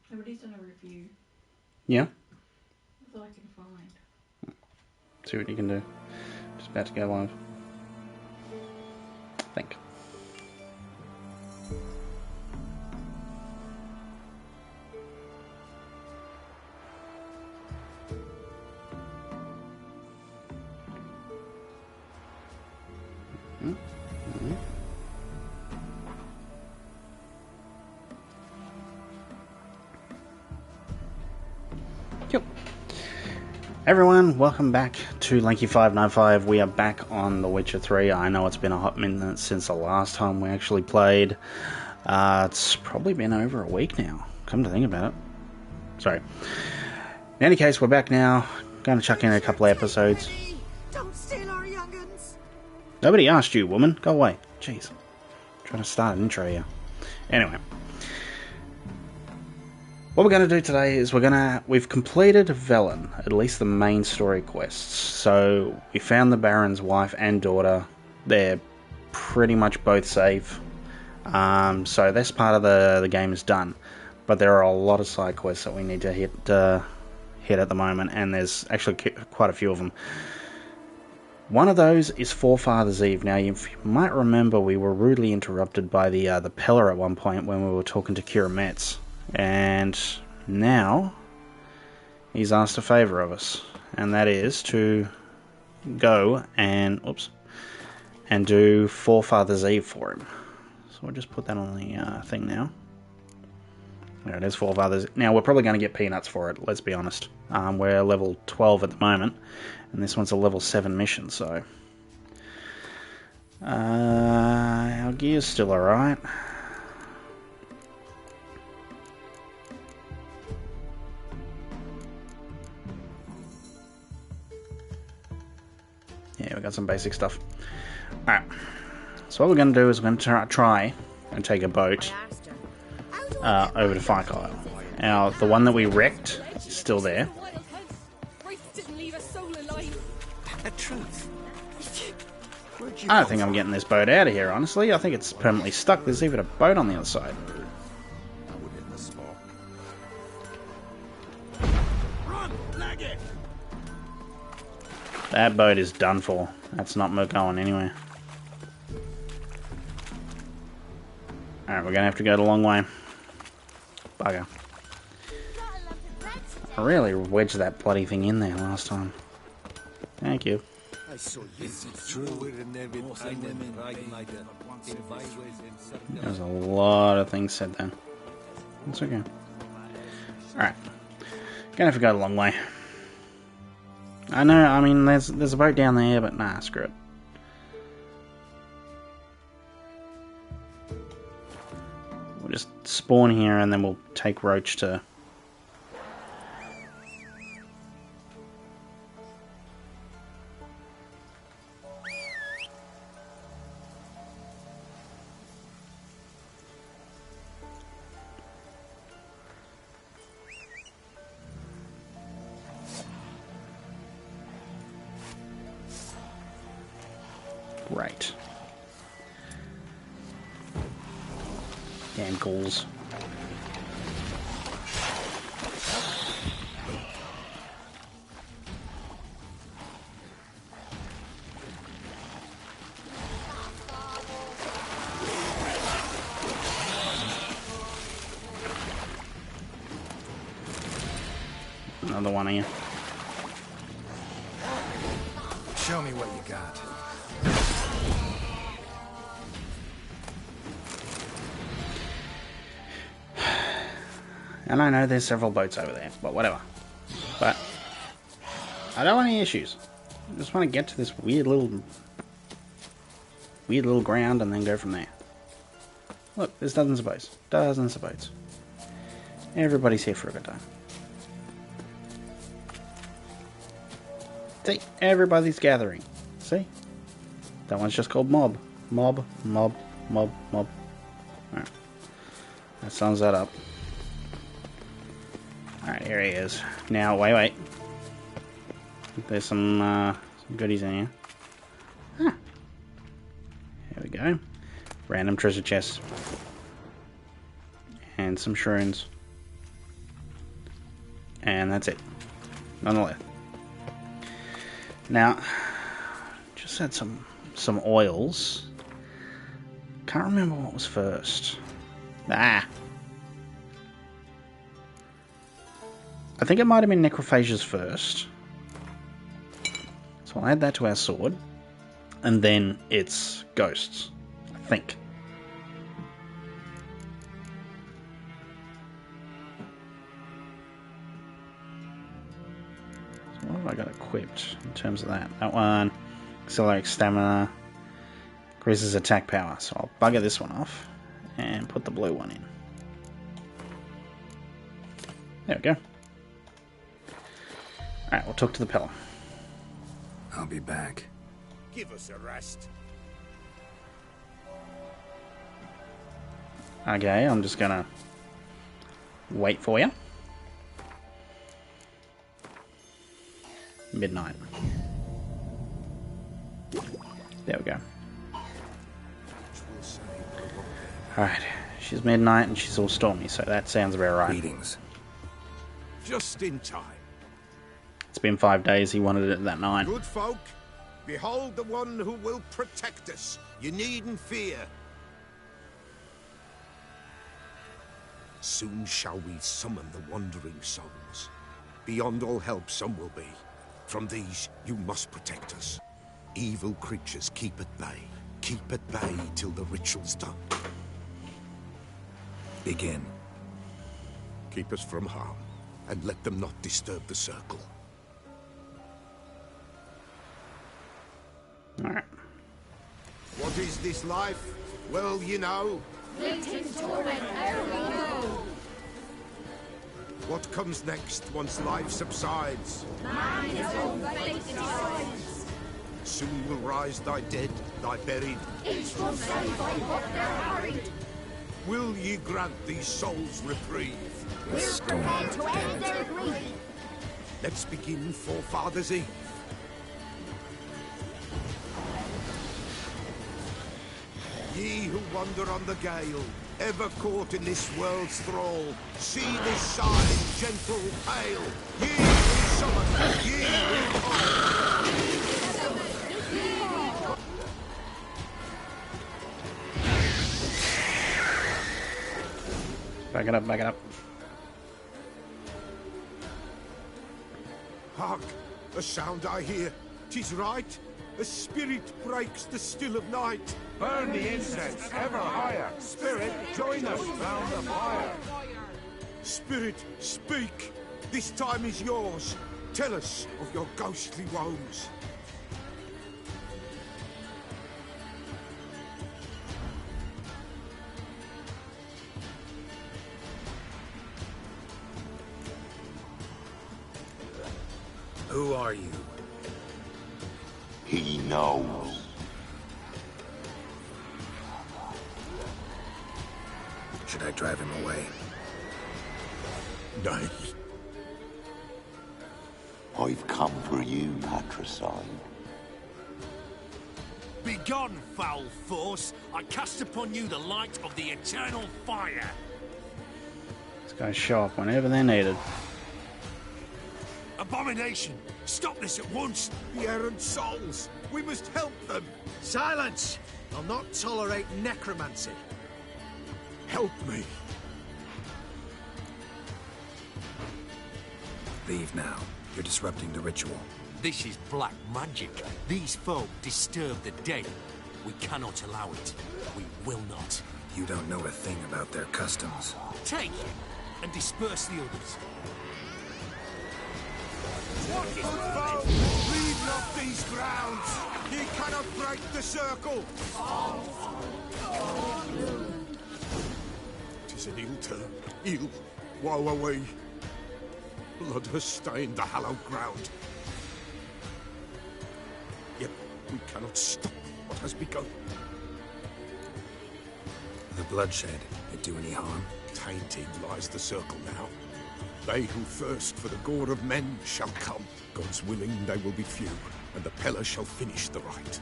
Somebody's done a review. Yeah? That's all I can find. See what you can do. Just about to go live. I think. Yep. Everyone, welcome back to Lanky595. We are back on The Witcher 3. I know it's been a hot minute since the last time we actually played. It's probably been over a week now, come to think about it. Sorry. In any case, we're back now. Going to chuck in a couple of episodes. Don't steal our young'uns. Nobody asked you, woman. Go away. Jeez. Trying to start an intro here. Anyway. What we're going to do today is we've completed Velen, at least the main story quests. So we found the Baron's wife and daughter. They're pretty much both safe. So this part of the game is done. But there are a lot of side quests that we need to hit at the moment, and there's actually quite a few of them. One of those is Forefathers Eve. Now, you might remember we were rudely interrupted by the Peller at one point when we were talking to Kira Metz. And now he's asked a favour of us, and that is to go and do Forefathers Eve for him. So we'll just put that on the thing now. There it is, Forefathers. Now we're probably going to get peanuts for it, let's be honest. We're level 12 at the moment, and this one's a level 7 mission, so our gear's still alright. Yeah, we got some basic stuff. Alright, so what we're going to do is we're going to try and take a boat over to Firekyle. Now, the one that we wrecked is still there. I don't think I'm getting this boat out of here, honestly. I think it's permanently stuck. There's even a boat on the other side. That boat is done for. That's not going anywhere. Alright, we're going to have to go the long way. Bugger. I really wedged that bloody thing in there last time. Thank you. There's a lot of things said then. It's okay. Alright. Gonna have to go the long way. I know, I mean, there's a boat down there, but nah, screw it. We'll just spawn here and then we'll take Roach to... Right. Damn ghouls. Another one of you. Show me what you got. And I know there's several boats over there, but whatever. But I don't want any issues. I just want to get to this weird little ground and then go from there. Look, there's dozens of boats. Dozens of boats. Everybody's here for a good time. See, everybody's gathering. See? That one's just called Mob. Mob, Mob, Mob, Mob. Alright. That sums that up. Alright, here he is. Now, wait. There's some goodies in here. Huh. Here we go. Random treasure chest. And some shrooms. and that's it. None left. Now, just had some oils. Can't remember what was first. I think it might have been necrophages first. So I'll add that to our sword. And then it's ghosts, I think. So what have I got equipped in terms of that? That one, accelerates stamina, increases attack power. So I'll bugger this one off and put the blue one in. There we go. Alright, we'll talk to the Pella. I'll be back. Give us a rest. Okay, I'm just gonna wait for you. Midnight. There we go. Alright, she's midnight and she's all stormy, so that sounds about right. Greetings. Just in time. It's been 5 days, he wanted it that night. Good folk, behold the one who will protect us. You needn't fear. Soon shall we summon the wandering souls. Beyond all help some will be. From these you must protect us. Evil creatures keep at bay. Keep at bay till the ritual's done. Begin. Keep us from harm, and let them not disturb the circle. Alright. What is this life? Well, you know. What comes next once life subsides? Soon will rise thy dead, thy buried. Each will say by what they're hurried. Will ye grant these souls reprieve? The storm To end their grief. Let's begin Forefathers' Eve. Ye who wander on the gale, ever caught in this world's thrall, see this sign, gentle, pale. Ye will summon, ye will call. Back it up, back it up. Hark! A sound I hear. 'Tis right. A spirit breaks the still of night. Burn the incense ever higher. Spirit, join us round the fire. Spirit, speak. This time is yours. Tell us of your ghostly woes. Who are you? He knows. Should I drive him away? Nay. I've come for you, patricide. Begone, foul force! I cast upon you the light of the eternal fire! These guys show up whenever they're needed. Abomination! Stop this at once! The errant souls. We must help them. Silence! I'll not tolerate necromancy. Help me. Leave now. You're disrupting the ritual. This is black magic. These folk disturb the dead. We cannot allow it. We will not. You don't know a thing about their customs. Take him and disperse the others. Leave not these grounds. Ye cannot break the circle. 'Tis an ill turn. Ill. Woe away. Blood has stained the hallowed ground. Yet we cannot stop what has begun. The bloodshed, it do any harm? Tainted lies the circle now. They who thirst for the gore of men shall come. God's willing, they will be few, and the Pella shall finish the rite.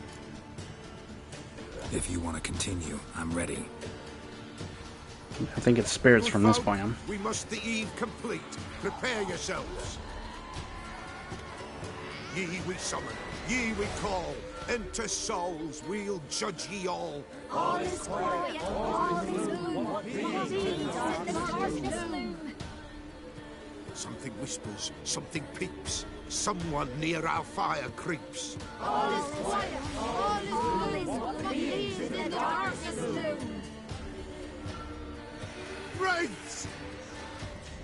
If you want to continue, I'm ready. I think it's spirits Good from this folk, point on. We must the eve complete. Prepare yourselves. Ye we summon, ye we call. Enter souls, we'll judge ye all. All is quiet, all is gloom. What is in the darkness loom? Something whispers, something peeps. Someone near our fire creeps. All is quiet, all is gloom. What is in the darkness loom? Wraiths!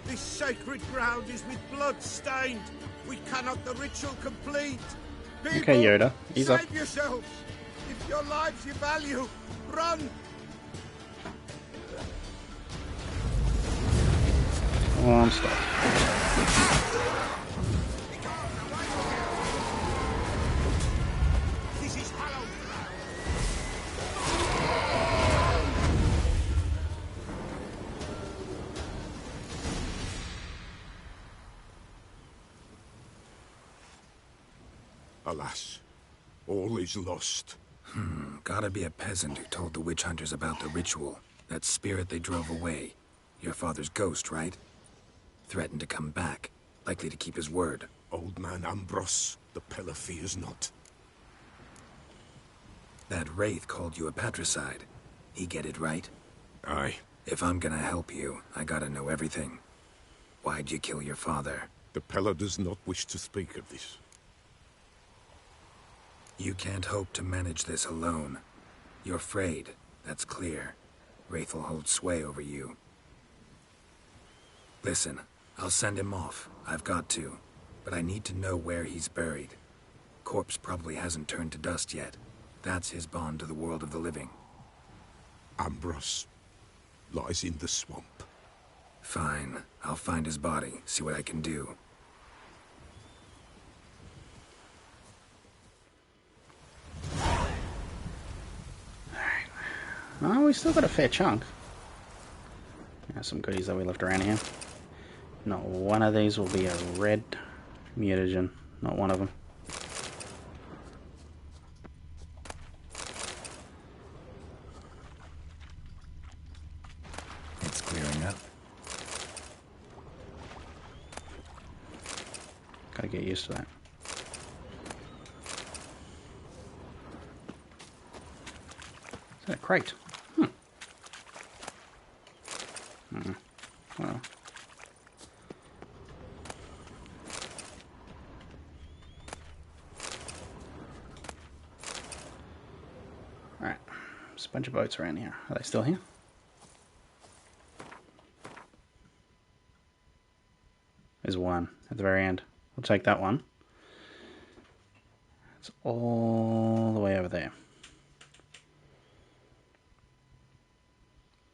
This sacred ground is with blood stained. We cannot the ritual complete. People, Okay, Yoda, ease up. save yourselves. If your lives you value, run. Oh, I'm stuck. This is hallowed ground. Alas, all is lost. Gotta be a peasant who told the witch hunters about the ritual. That spirit they drove away. Your father's ghost, right? Threatened to come back. Likely to keep his word. Old man Ambros, the Pella fears not. That wraith called you a patricide. He get it right? Aye. If I'm gonna help you, I gotta know everything. Why'd you kill your father? The Pella does not wish to speak of this. You can't hope to manage this alone. You're afraid, that's clear. Wraith will hold sway over you. Listen, I'll send him off. I've got to. But I need to know where he's buried. Corpse probably hasn't turned to dust yet. That's his bond to the world of the living. Ambros lies in the swamp. Fine. I'll find his body, see what I can do. Oh, we still got a fair chunk. Yeah, some goodies that we left around here. Not one of these will be a red mutagen. Not one of them. It's clearing up. Gotta get used to that. Is that a crate? Well. Alright. There's a bunch of boats around here. Are they still here? There's one at the very end. We'll take that one. It's all the way over there.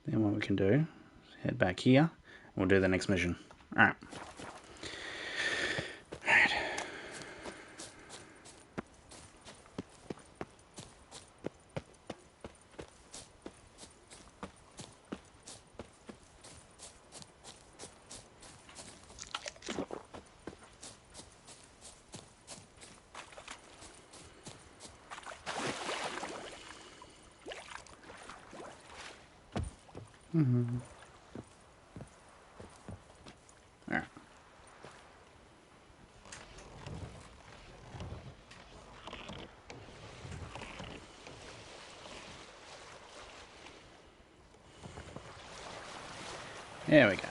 Then what we can do is head back here and we'll do the next mission. Alright. Alright. Alright. There we go.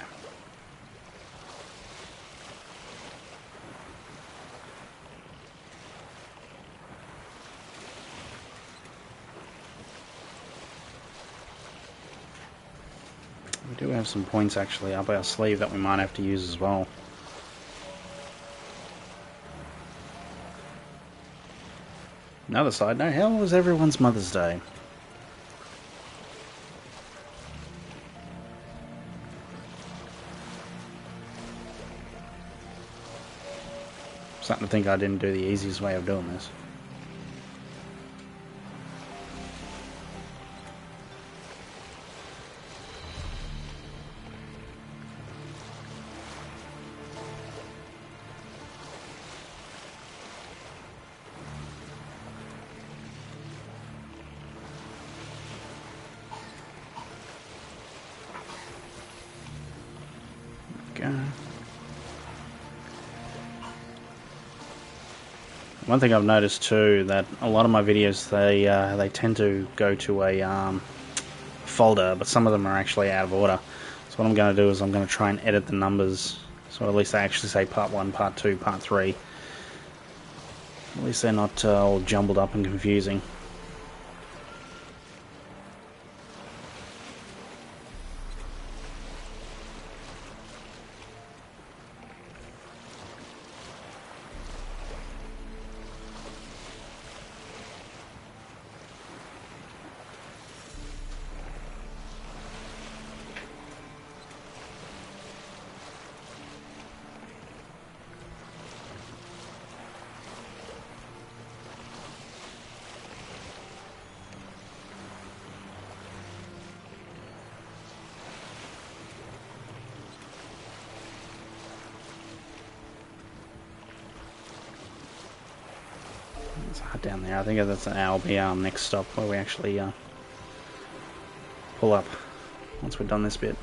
We do have some points actually up our sleeve that we might have to use as well. Another side note, how was everyone's Mother's Day? Starting to think I didn't do the easiest way of doing this. go. One thing I've noticed too, that a lot of my videos, they tend to go to a folder, but some of them are actually out of order. So what I'm going to do is I'm going to try and edit the numbers, so at least they actually say part 1, part 2, part 3. At least they're not all jumbled up and confusing. Down there. I think that'll be our next stop, where we actually pull up once we've done this bit.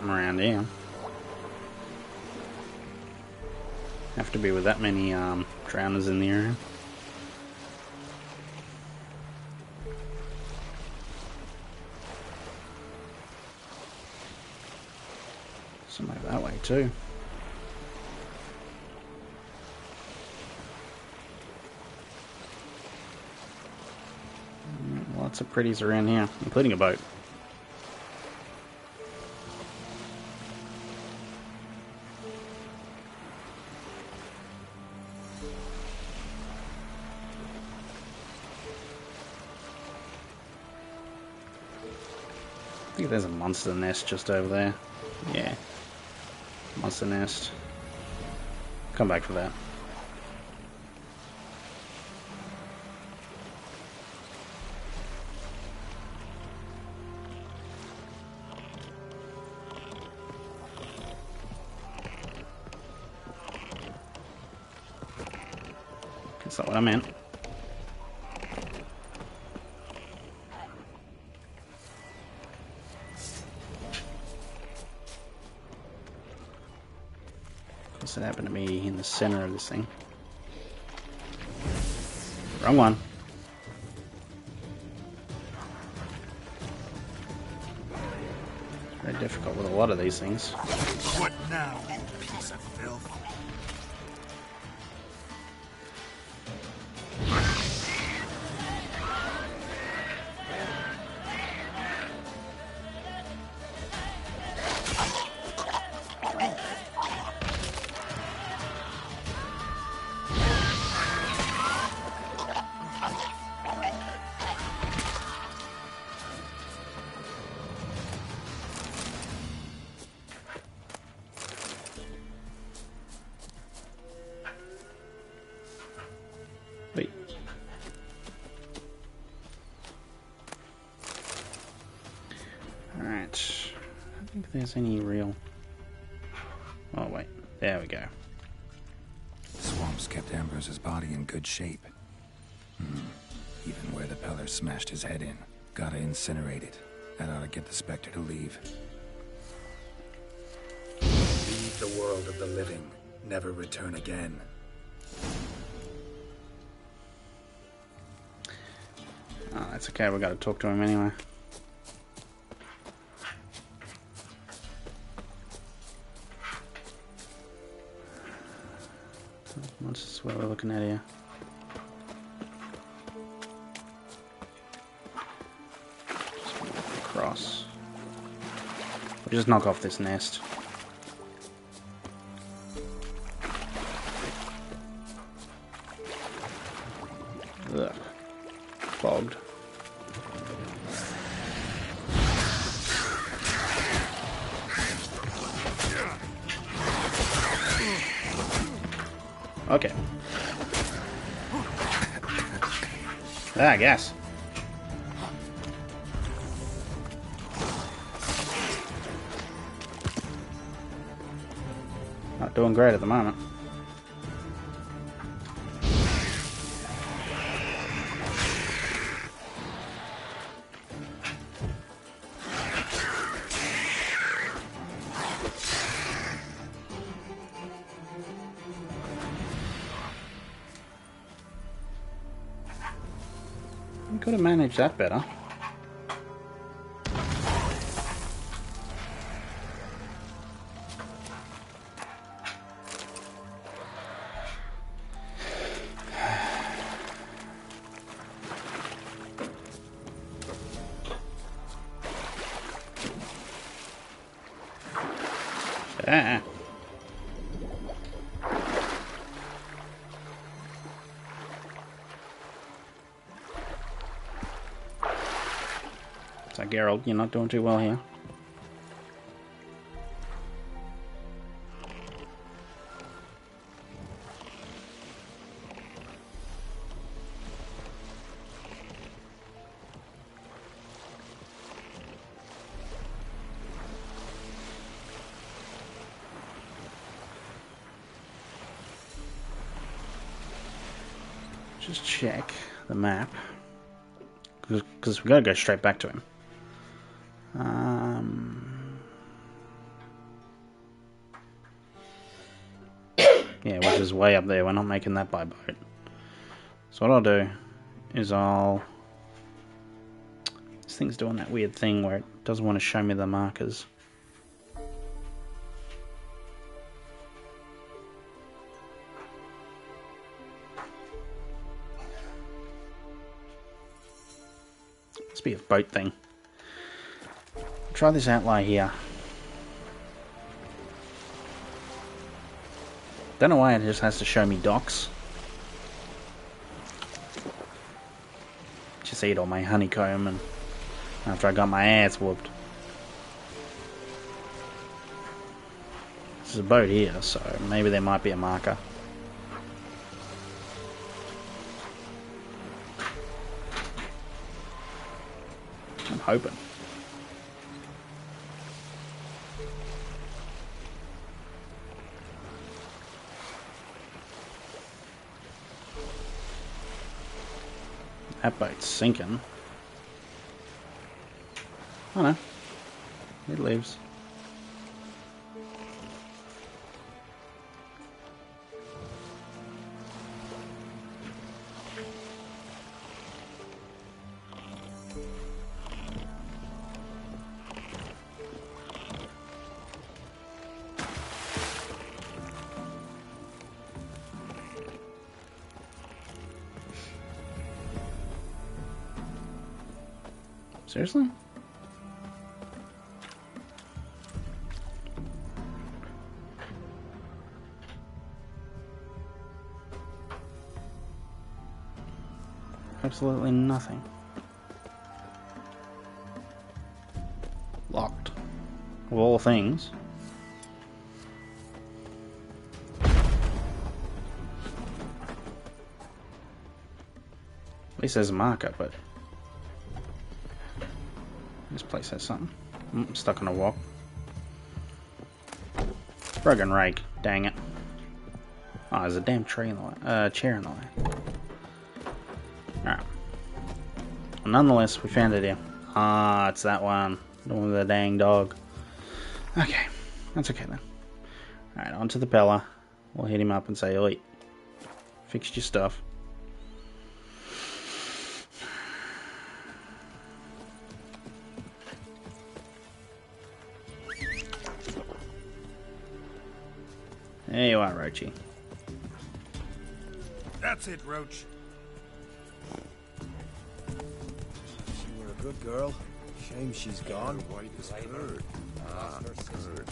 Around here. Have to be with that many drowners in the area. Somewhere that way too. Lots of pretties around here, including a boat. I think there's a monster nest just over there. Yeah. Monster nest. Come back for that. That's not what I meant. It happened to be in the center of this thing. Wrong one. Very difficult with a lot of these things. What now, you piece of filth? Wait. Alright. I don't think there's any real... Oh wait, there we go. The swamps kept Ambrose's body in good shape. Even where the Peller smashed his head in. Gotta incinerate it. That ought to get the Spectre to leave. Leave the world of the living. Never return again. Oh, that's okay, we gotta talk to him anyway. What's what we're looking at here? Cross. We'll just knock off this nest. Ugh. Fogged. Okay. I guess. Not doing great at the moment. We could have managed that better. Yeah. So Geralt, you're not doing too well here. Just check the map, because we gotta go straight back to him. Yeah, which is way up there. We're not making that by boat. So what I'll do is this thing's doing that weird thing where it doesn't want to show me the markers. Must be a boat thing. Try this outline here. Don't know why it just has to show me docks. Just eat all my honeycomb and after I got my ass whooped. There's a boat here, so maybe there might be a marker. I'm hoping. That boat's sinking. Oh no. It leaves. Seriously? Absolutely nothing. Locked. Of all things. At least there's a marker, but this place has something. I'm stuck on a wall. Broken rake. Dang it. Oh, there's a damn tree in the way. Chair in the way. Alright. Well, nonetheless, we found it here. Ah, it's that one. The one with the dang dog. Okay. That's okay then. Alright, onto the Pella. We'll hit him up and say, oi, fixed your stuff. There you are, Roachy. That's it, Roach. You were a good girl. Shame she's gone. White as curd. Ah, curd.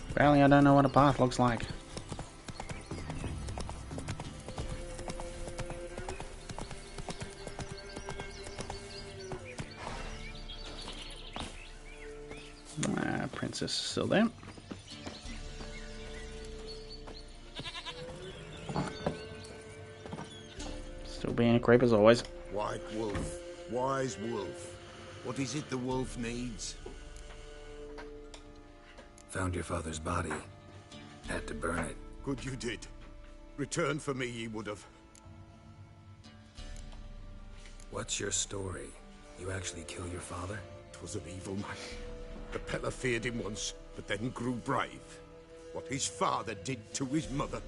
Apparently I don't know what a path looks like. princess is still there. Still being a creep as always. White wolf, wise wolf. What is it the wolf needs? Found your father's body. Had to burn it. Good you did. Return for me ye would have. What's your story? You actually kill your father? 'Twas an evil man. The Peller feared him once, but then grew brave. What his father did to his mother,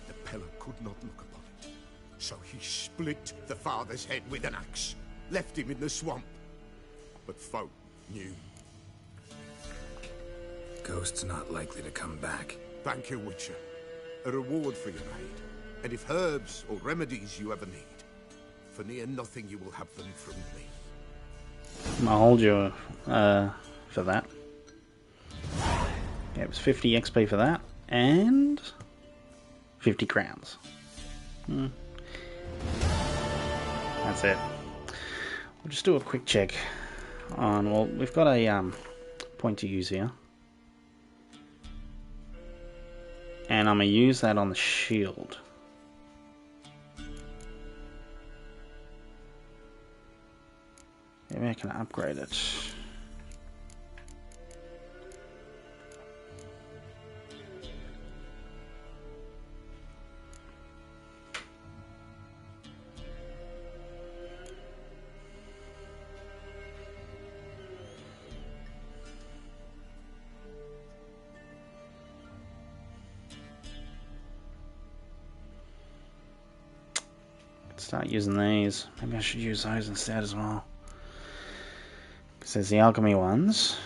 the Peller could not look upon it. So he split the father's head with an axe, left him in the swamp. But folk knew. Ghost's not likely to come back. Thank you, Witcher. A reward for your aid. And if herbs or remedies you ever need, for near nothing you will have them from me. I'll hold you for that. Yeah, it was 50 XP for that, and 50 crowns. That's it. We'll just do a quick check on, well, we've got a point to use here. And I'm going to use that on the shield. Maybe I can upgrade it. Start using these. Maybe I should use those instead as well. Because there's the alchemy ones.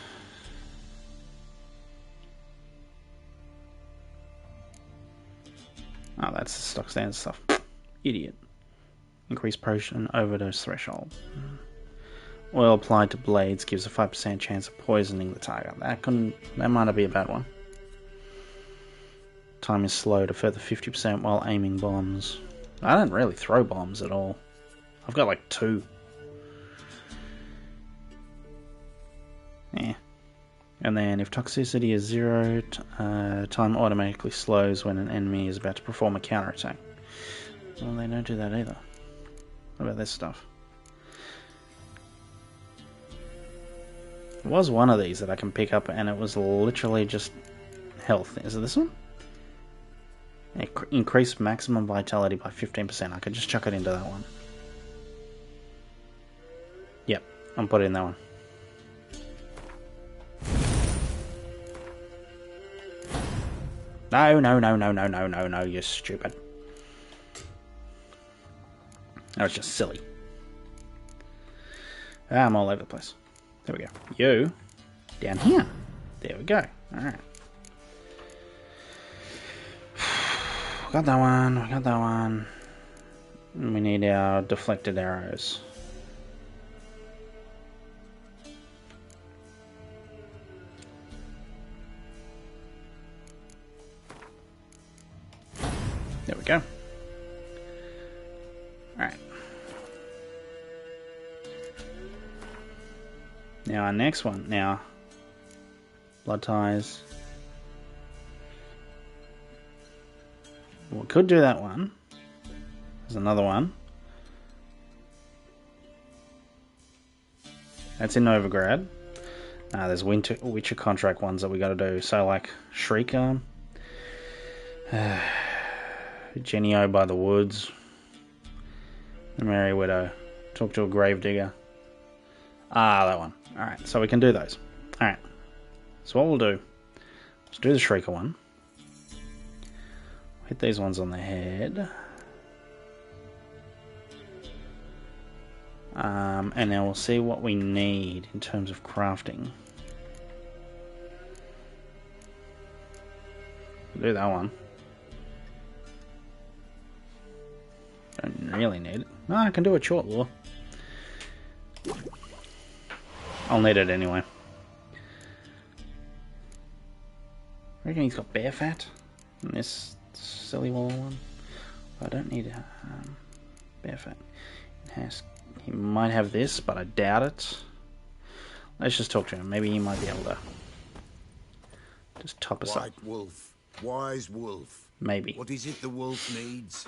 Oh, that's the stock standard stuff. Idiot. Increased potion overdose threshold. Oil applied to blades gives a 5% chance of poisoning the target. That might not be a bad one. Time is slowed a further 50% while aiming bombs. I don't really throw bombs at all. I've got like 2. Yeah. And then if toxicity is 0, time automatically slows when an enemy is about to perform a counterattack. Well, they don't do that either. What about this stuff? There was one of these that I can pick up and it was literally just health. Is it this one? Increase maximum vitality by 15%. I could just chuck it into that one. Yep, I'm putting in that one. No, you're stupid. That was just silly. I'm all over the place. There we go. You, down here. There we go. Alright. We got that one, we got that one. And we need our deflected arrows. There we go. Alright. Now our next one. Now, blood ties. We could do that one. There's another one. That's in Novigrad. There's Witcher contract ones that we got to do. So like Shrieker, Genio by the Woods, the Merry Widow, talk to a Gravedigger. That one. Alright, so we can do those. Alright, so what we'll do, let's do the Shrieker one. Hit these ones on the head. And then we'll see what we need in terms of crafting. We'll do that one. Don't really need it. No, I can do a short lure. I'll need it anyway. I reckon he's got bear fat in this silly wall one. I don't need bear fat. He might have this, but I doubt it. Let's just talk to him. Maybe he might be able to Just top us up. White wolf, wise wolf. Maybe. What is it the wolf needs?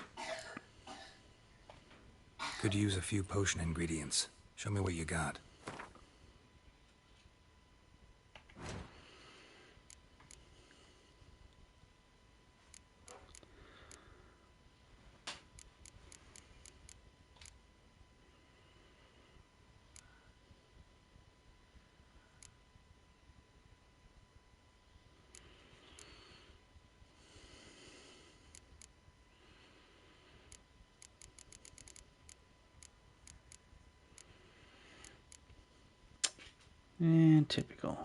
Could use a few potion ingredients. Show me what you got. And typical.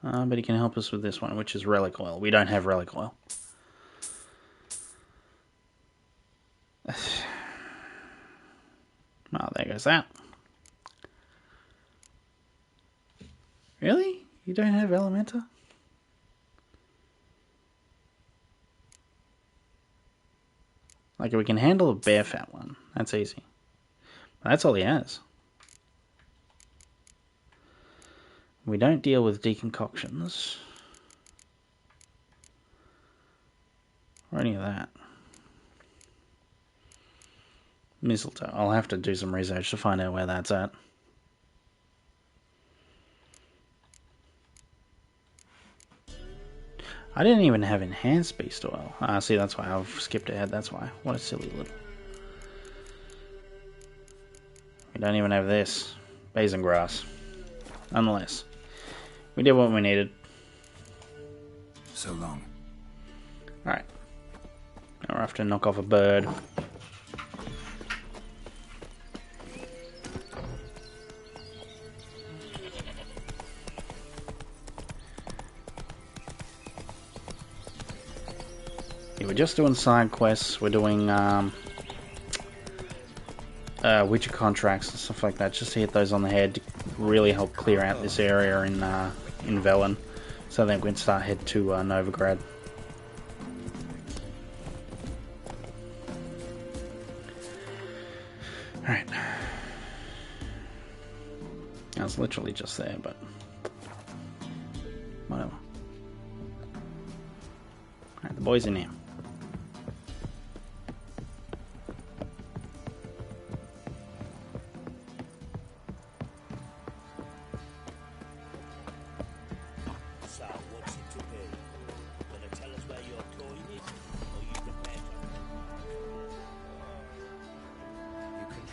But he can help us with this one, which is relic oil. We don't have relic oil. Oh, there goes that. Really? You don't have Elementa? Like, we can handle a bear fat one. That's easy. But that's all he has. We don't deal with decoctions. Or any of that. Mistletoe. I'll have to do some research to find out where that's at. I didn't even have enhanced beast oil. Ah, see, that's why I've skipped ahead. That's why. What a silly little. We don't even have this. Basin grass. Nonetheless. We did what we needed. So long. Alright. Now we're off to knock off a bird. Yeah, we're just doing side quests. We're doing Witcher contracts and stuff like that, just to hit those on the head to really help clear out this area in Velen, so then we can start head to Novigrad. Alright. I was literally just there, but whatever. Alright, the boy's in here.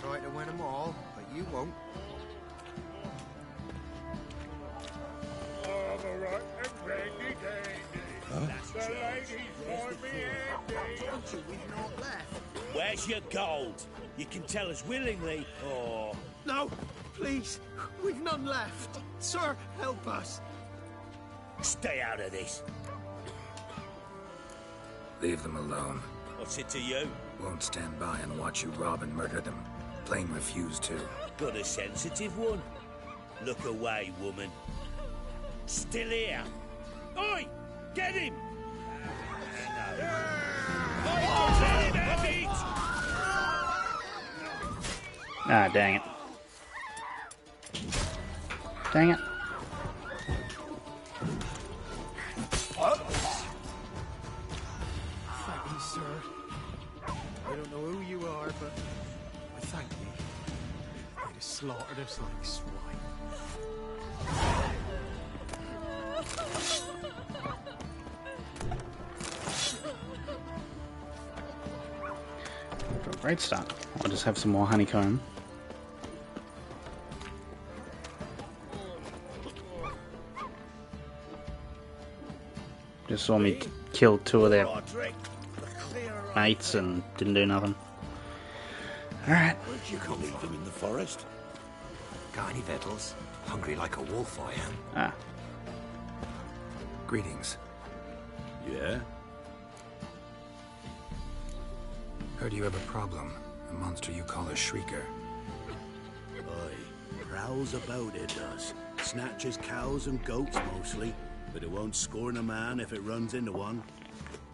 Try to win them all, but you won't. Where's your gold? You can tell us willingly, or... No, please, we've none left. Sir, help us. Stay out of this. Leave them alone. What's it to you? Won't stand by and watch you rob and murder them. Plain refuse to. Got a sensitive one. Look away, woman. Still here. Oi! Get him! Ah, dang it. Dang it. Thank you, sir. I don't know who you are, but I thank you. You'd have slaughtered us like swine. Great start. I'll just have some more honeycomb. Just saw me kill two of their mates and didn't do nothing. Alright. Where'd you come leave them in the forest? Got any victuals? Hungry like a wolf I am. Ah. Greetings. Yeah? Heard you have a problem. A monster you call a shrieker. Aye, prowls about it does. Snatches cows and goats mostly, but it won't scorn a man if it runs into one.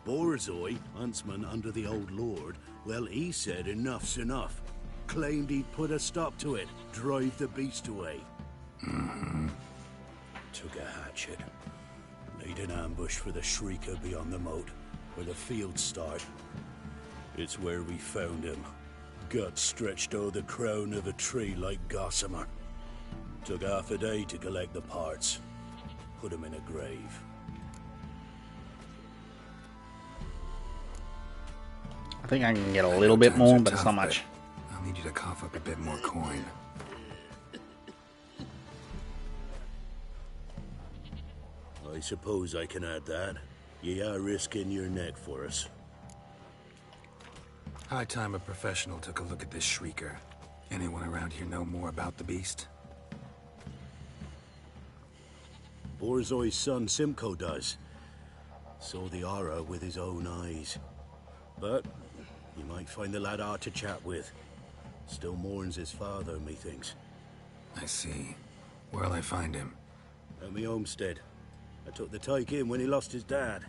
Borzoi, huntsman under the old lord, well, he said enough's enough. Claimed he'd put a stop to it, drive the beast away. Mm-hmm. Took a hatchet. Need in ambush for the Shrieker beyond the moat, where the fields start. It's where we found him. Guts stretched o'er the crown of a tree like gossamer. Took half a day to collect the parts. Put him in a grave. I think I can get a little bit more, but it's not much. I'll need you to cough up a bit more coin. I suppose I can add that. Ye are risking your neck for us. High time a professional took a look at this Shrieker. Anyone around here know more about the beast? Borzoi's son Simcoe does. Saw the aura with his own eyes. But you might find the lad hard to chat with. Still mourns his father, methinks. I see. Where'll I find him? At me homestead. I took the tyke in when he lost his dad.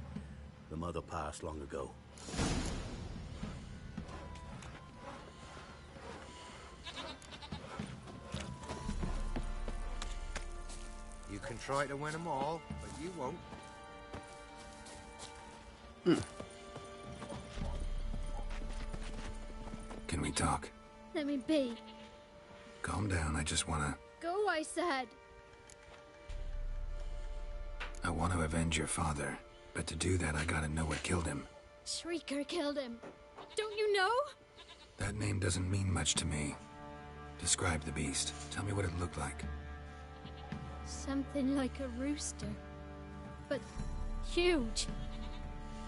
The mother passed long ago. You can try to win them all, but you won't. Can we talk? Let me be. Calm down, I just wanna... Go, I said. I want to avenge your father. But to do that, I gotta know what killed him. Shrieker killed him. Don't you know? That name doesn't mean much to me. Describe the beast. Tell me what it looked like. Something like a rooster. But huge.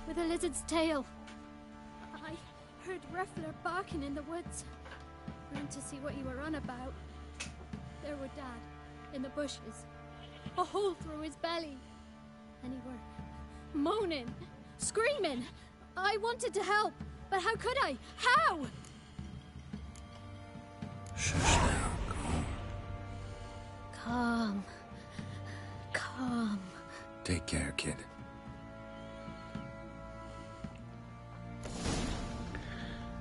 With a lizard's tail. I heard Ruffler barking in the woods. Ran to see what you were on about. There were Dad, in the bushes. A hole through his belly. And he were moaning, screaming. I wanted to help, but how could I? How? Shush now, Calm. Calm. Take care, kid.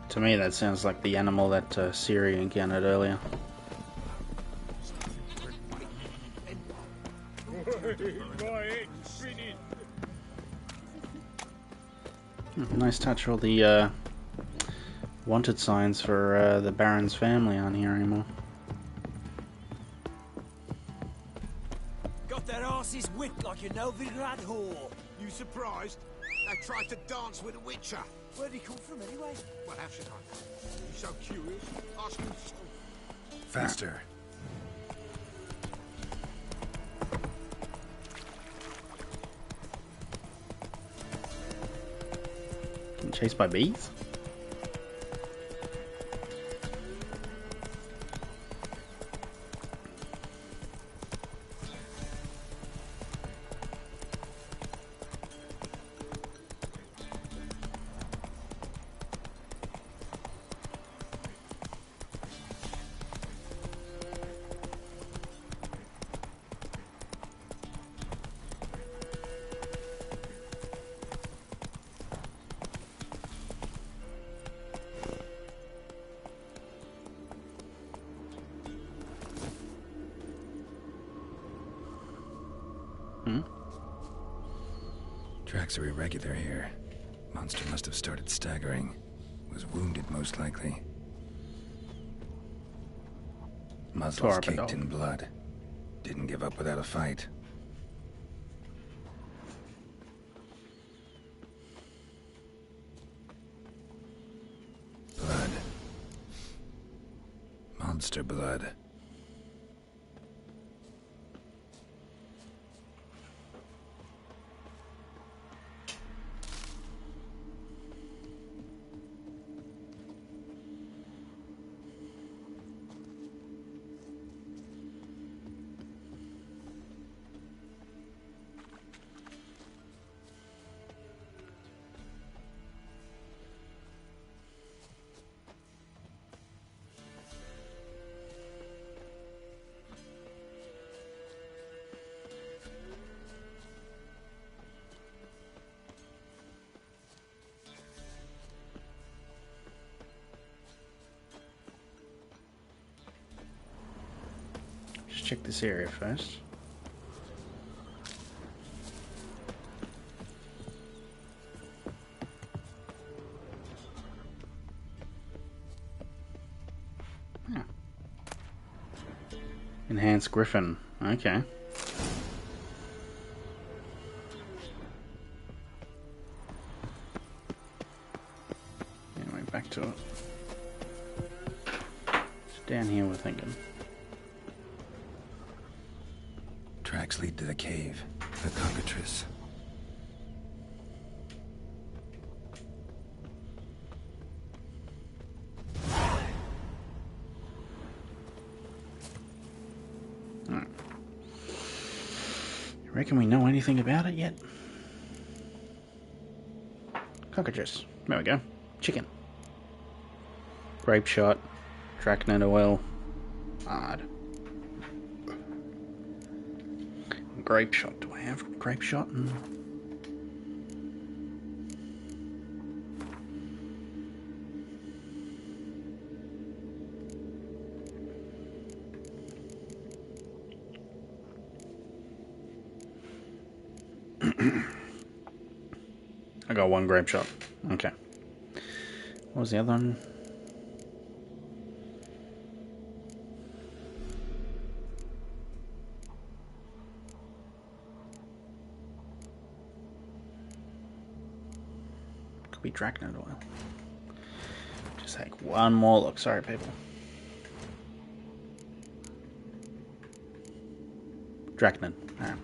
To me, that sounds like the animal that Ciri encountered earlier. Nice touch. All the wanted signs for the Baron's family aren't here anymore. Got their asses whipped like a Novigrad whore. You surprised? They tried to dance with a witcher. Where'd he come from anyway? Well, how should I know? You so curious? Ask him so. Faster. Chased by bees? Tracks are irregular here. Monster must have started staggering. Was wounded, most likely. Muzzles caked in blood. Didn't give up without a fight. Blood. Monster blood. Check this area first. Enhanced Griffin. Okay. Anyway, back to it. It's down here we're thinking. Tracks lead to the cave. The cockatrice. Alright. You reckon we know anything about it yet? Cockatrice. There we go. Chicken. Grape shot. Drachnid oil. Odd. Grape shot. Do I have grape shot? I got one grape shot. Okay. What was the other one? Could be Drachnid oil. Just take one more look. Sorry, people. Drachnid. Alright.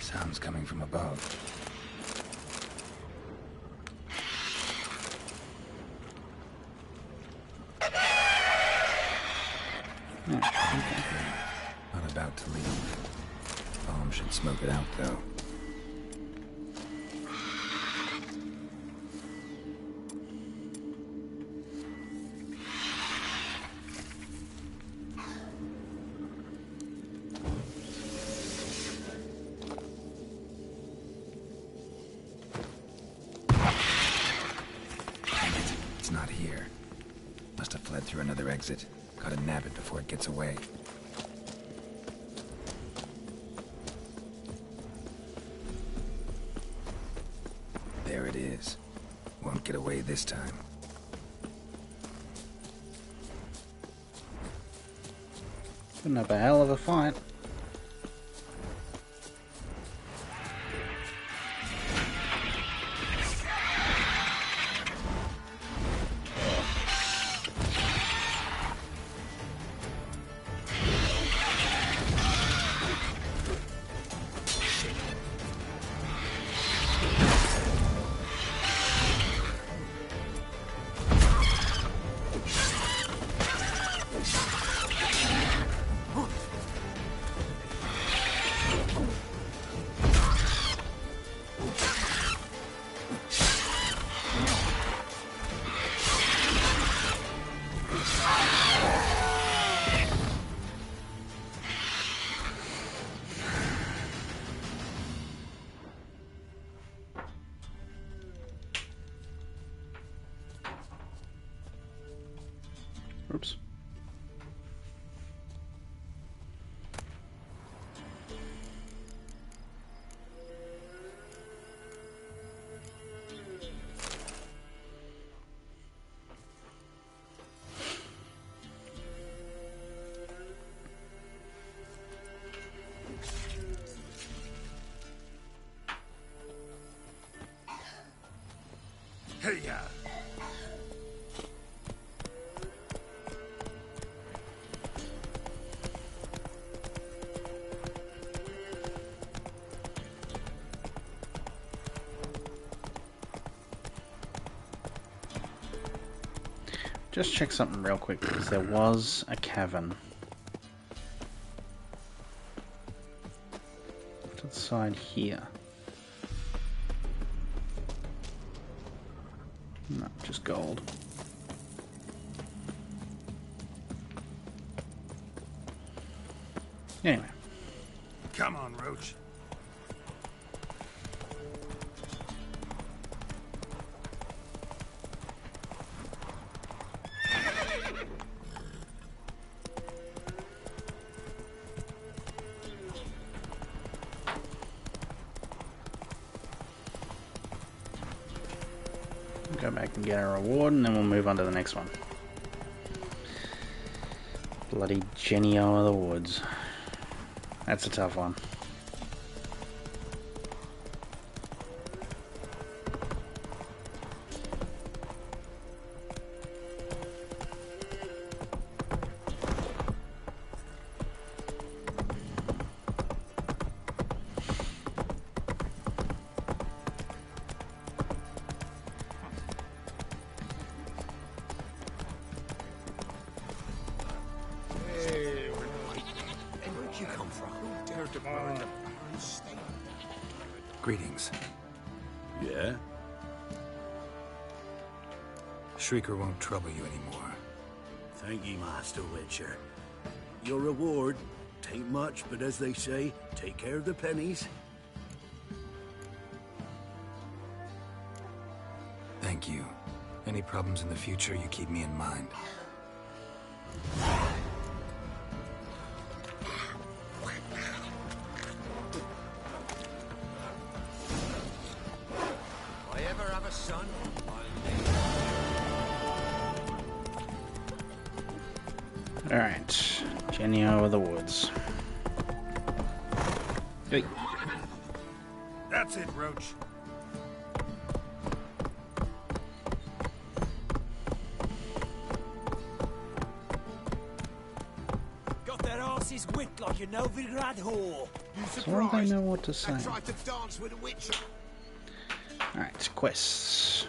Sounds coming from above. Oh, okay. Not about to leave. Bomb should smoke it out, though. It's not here. Must have fled through another exit. Gotta nab it before it gets away. There it is. Won't get away this time. Putting up a hell of a fight. Oops. Hey, ya! Just check something real quick because there was a cavern to the side here. No, just gold. Anyway. Come on, Roach. Go back and get our reward, and then we'll move on to the next one. Bloody Genio of the Woods. That's a tough one. Where'd you come from? Who dared to burn the Baron's stable? Greetings. Yeah? Shrieker won't trouble you anymore. Thank ye, Master Witcher. Your reward, tain't much, but as they say, take care of the pennies. Thank you. Any problems in the future, you keep me in mind. If I ever have a son, Alright. Genio of the Woods. Hey. That's it, Roach. Got that arse's wit like a Novigrad whore. you So surprised? they know what to say. I tried to dance with a witch. Alright, quests.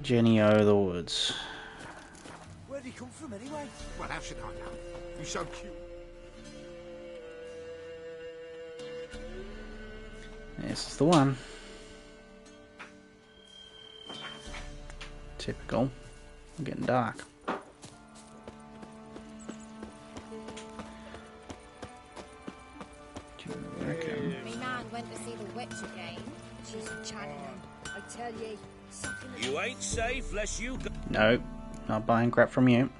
Genio of the Woods. Where'd he come from anyway? Well, how should I know? You're so cute. This is the one. Typical. Getting dark. Do you reckon? Me man went to see the witch again. She's chatting him. I tell ye, something. You ain't safe lest you go. Nope. Not buying crap from you.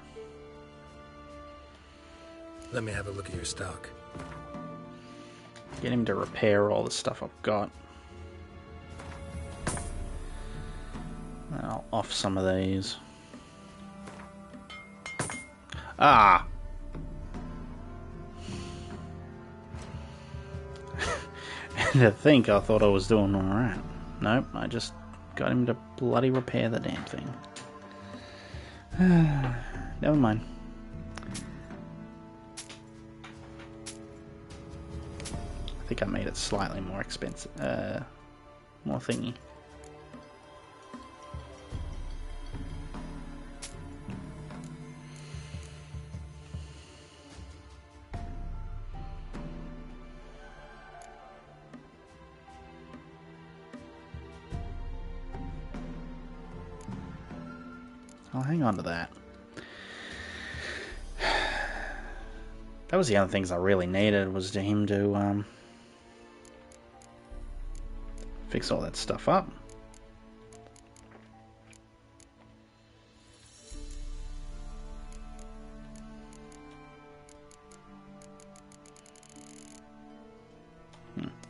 Let me have a look at your stock. Get him to repair all the stuff I've got. And I'll off some of these. Ah! And to think I thought I was doing alright. Nope, I just got him to bloody repair the damn thing. Never mind. I think I made it slightly more expensive. More thingy. I'll hang on to that. That was the other things I really needed, was to him to fix all that stuff up.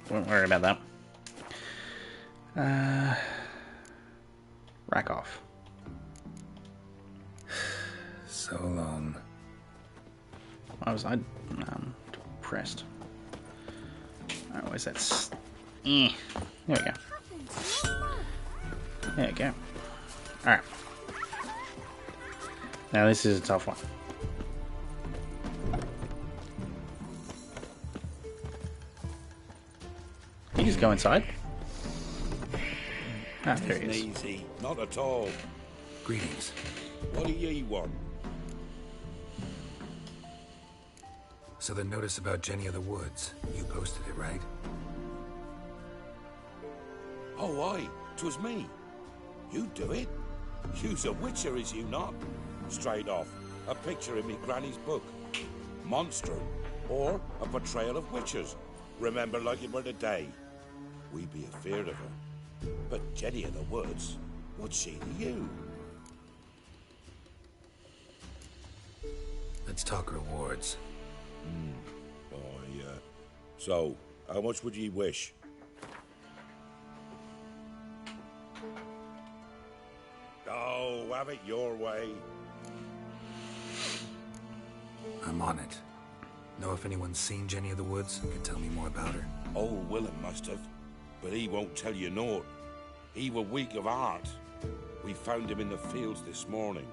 Won't worry about that. Rack off. So long. Why was I depressed? Oh, where's that? There we go. There we go. Alright. Now this is a tough one. You just go inside? Ah, there he is. Easy. Not at all. Greetings. What do ye want? So the notice about Jenny of the Woods, you posted it, right? Oh, aye. 'Twas me. You do it? You's a witcher, is you not? Straight off. A picture in me granny's book. monster, or a portrayal of witches. Remember like it were the day. We be afeard of her. But Jenny of the Woods, what's she to you? Let's talk rewards. So, how much would ye wish? Oh, have it your way. I'm on it. Know if anyone's seen Jenny of the Woods? Could tell me more about her. Old Willem must have, but he won't tell you naught. He were weak of heart. We found him in the fields this morning.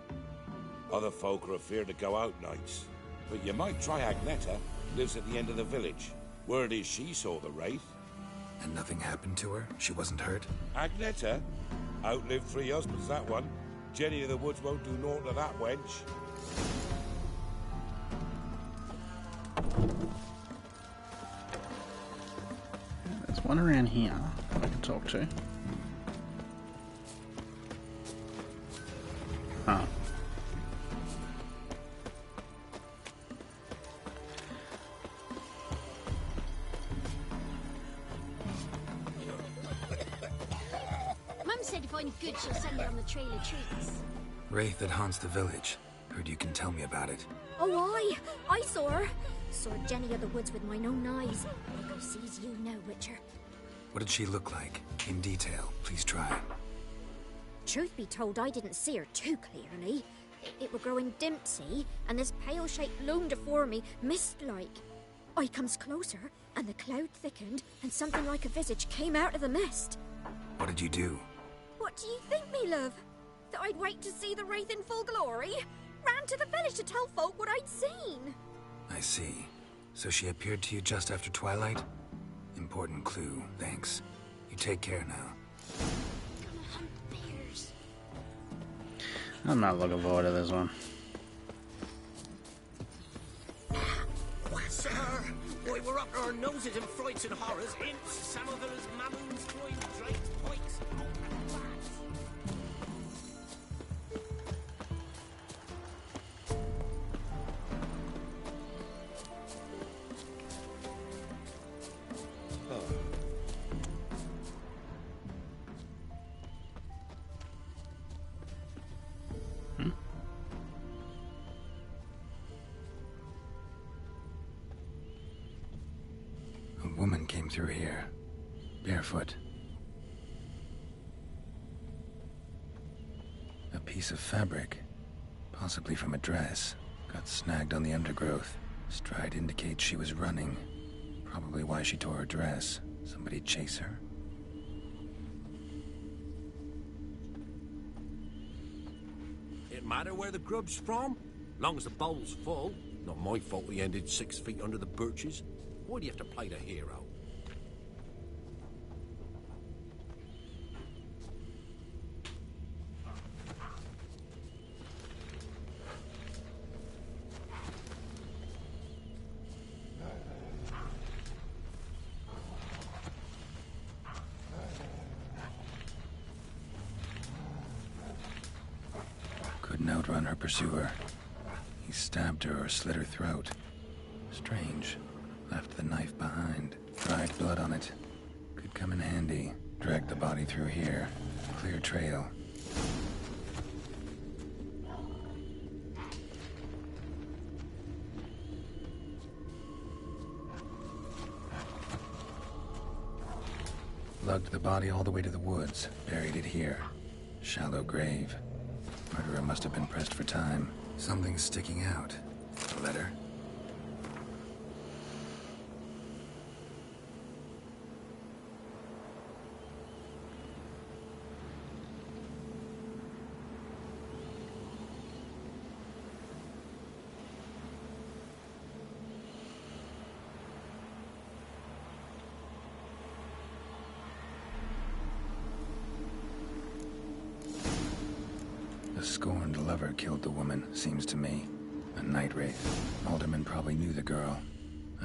Other folk are afeard to go out nights. But you might try Agneta, lives at the end of the village. Word is she saw the wraith. And nothing happened to her? She wasn't hurt? Agneta? Outlived 3 husbands, that one. Jenny of the Woods won't do naught to that wench. There's one around here that I can talk to. Oh. Mum said if I'm good, she'll send me on the trail of treats. Wraith that haunts the village. Heard you can tell me about it. Oh, I saw her. Saw Jenny of the Woods with mine own eyes. Like I sees you now, Witcher. What did she look like? In detail, please try. Truth be told, I didn't see her too clearly. It were growing dim, see, and this pale shape loomed afore me, mist-like. I comes closer, and the cloud thickened, and something like a visage came out of the mist. What did you do? What do you think, me love? That I'd wait to see the wraith in full glory? Ran to the village to tell folk what I'd seen. I see. So she appeared to you just after twilight? Important clue, thanks. You take care now. Gonna hunt bears. I'm not looking forward to this one. What, sir? Why, we're up our noses in frights and horrors. Imps, some of them as mamoons, throwing drakes, pikes. A woman came through here, barefoot. A piece of fabric, possibly from a dress, got snagged on the undergrowth. Stride indicates she was running. Probably why she tore her dress. Somebody chase her? It matter where the grub's from? Long as the bowl's full. Not my fault we ended 6 feet under the birches. Why do you have to play the hero? Couldn't outrun her pursuer. He stabbed her or slit her throat. Strange. Left the knife behind. Dried blood on it. Could come in handy. Dragged the body through here. Clear trail. Lugged the body all the way to the woods. Buried it here. Shallow grave. Murderer must have been pressed for time. Something's sticking out. A letter? The scorned lover killed the woman, seems to me. A night wraith. Alderman probably knew the girl.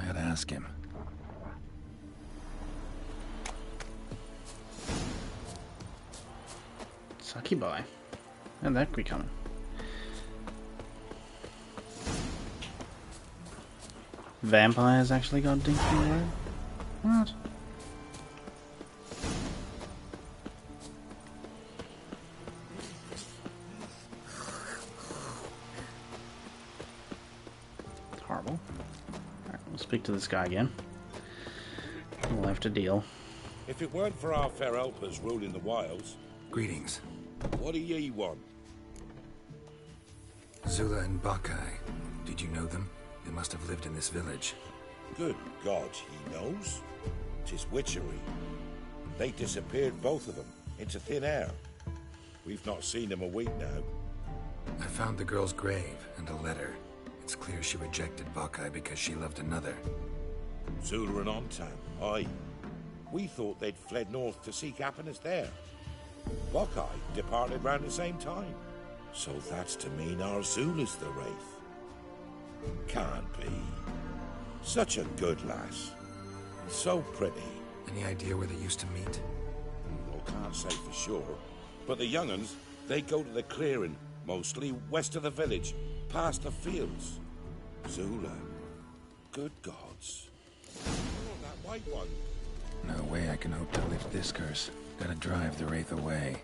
I gotta ask him. Succubi. How'd that be coming? Vampires actually got Dinky Road? What? It's horrible. Alright, we'll speak to this guy again. We'll have to deal. If it weren't for our fair helpers ruling the wilds... Greetings. What do ye want? Zula and Bakai. Did you know them? They must have lived in this village. Good God, he knows? 'Tis witchery. They disappeared, both of them, into thin air. We've not seen them a week now. I found the girl's grave and a letter. It's clear she rejected Bakai because she loved another. Zula and Ontan, aye. We thought they'd fled north to seek happiness there. Bakai departed round the same time. So that's to mean our Zula's the wraith. Can't be. Such a good lass. So pretty. Any idea where they used to meet? Well, can't say for sure. But the young'uns, they go to the clearing, mostly west of the village, past the fields. Zula. Good gods. Oh, that white one. No way I can hope to lift this curse. Gotta drive the wraith away.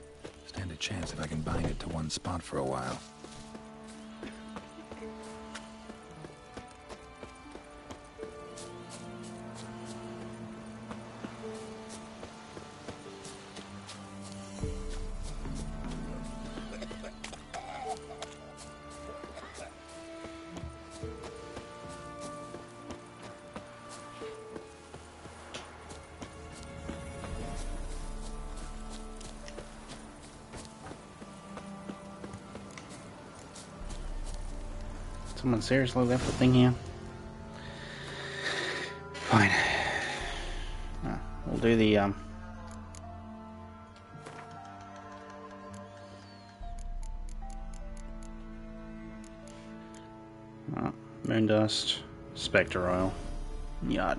Stand a chance if I can bind it to one spot for a while. Someone seriously left the thing here? Fine. We'll do the, Moondust, Spectre Oil, Yard.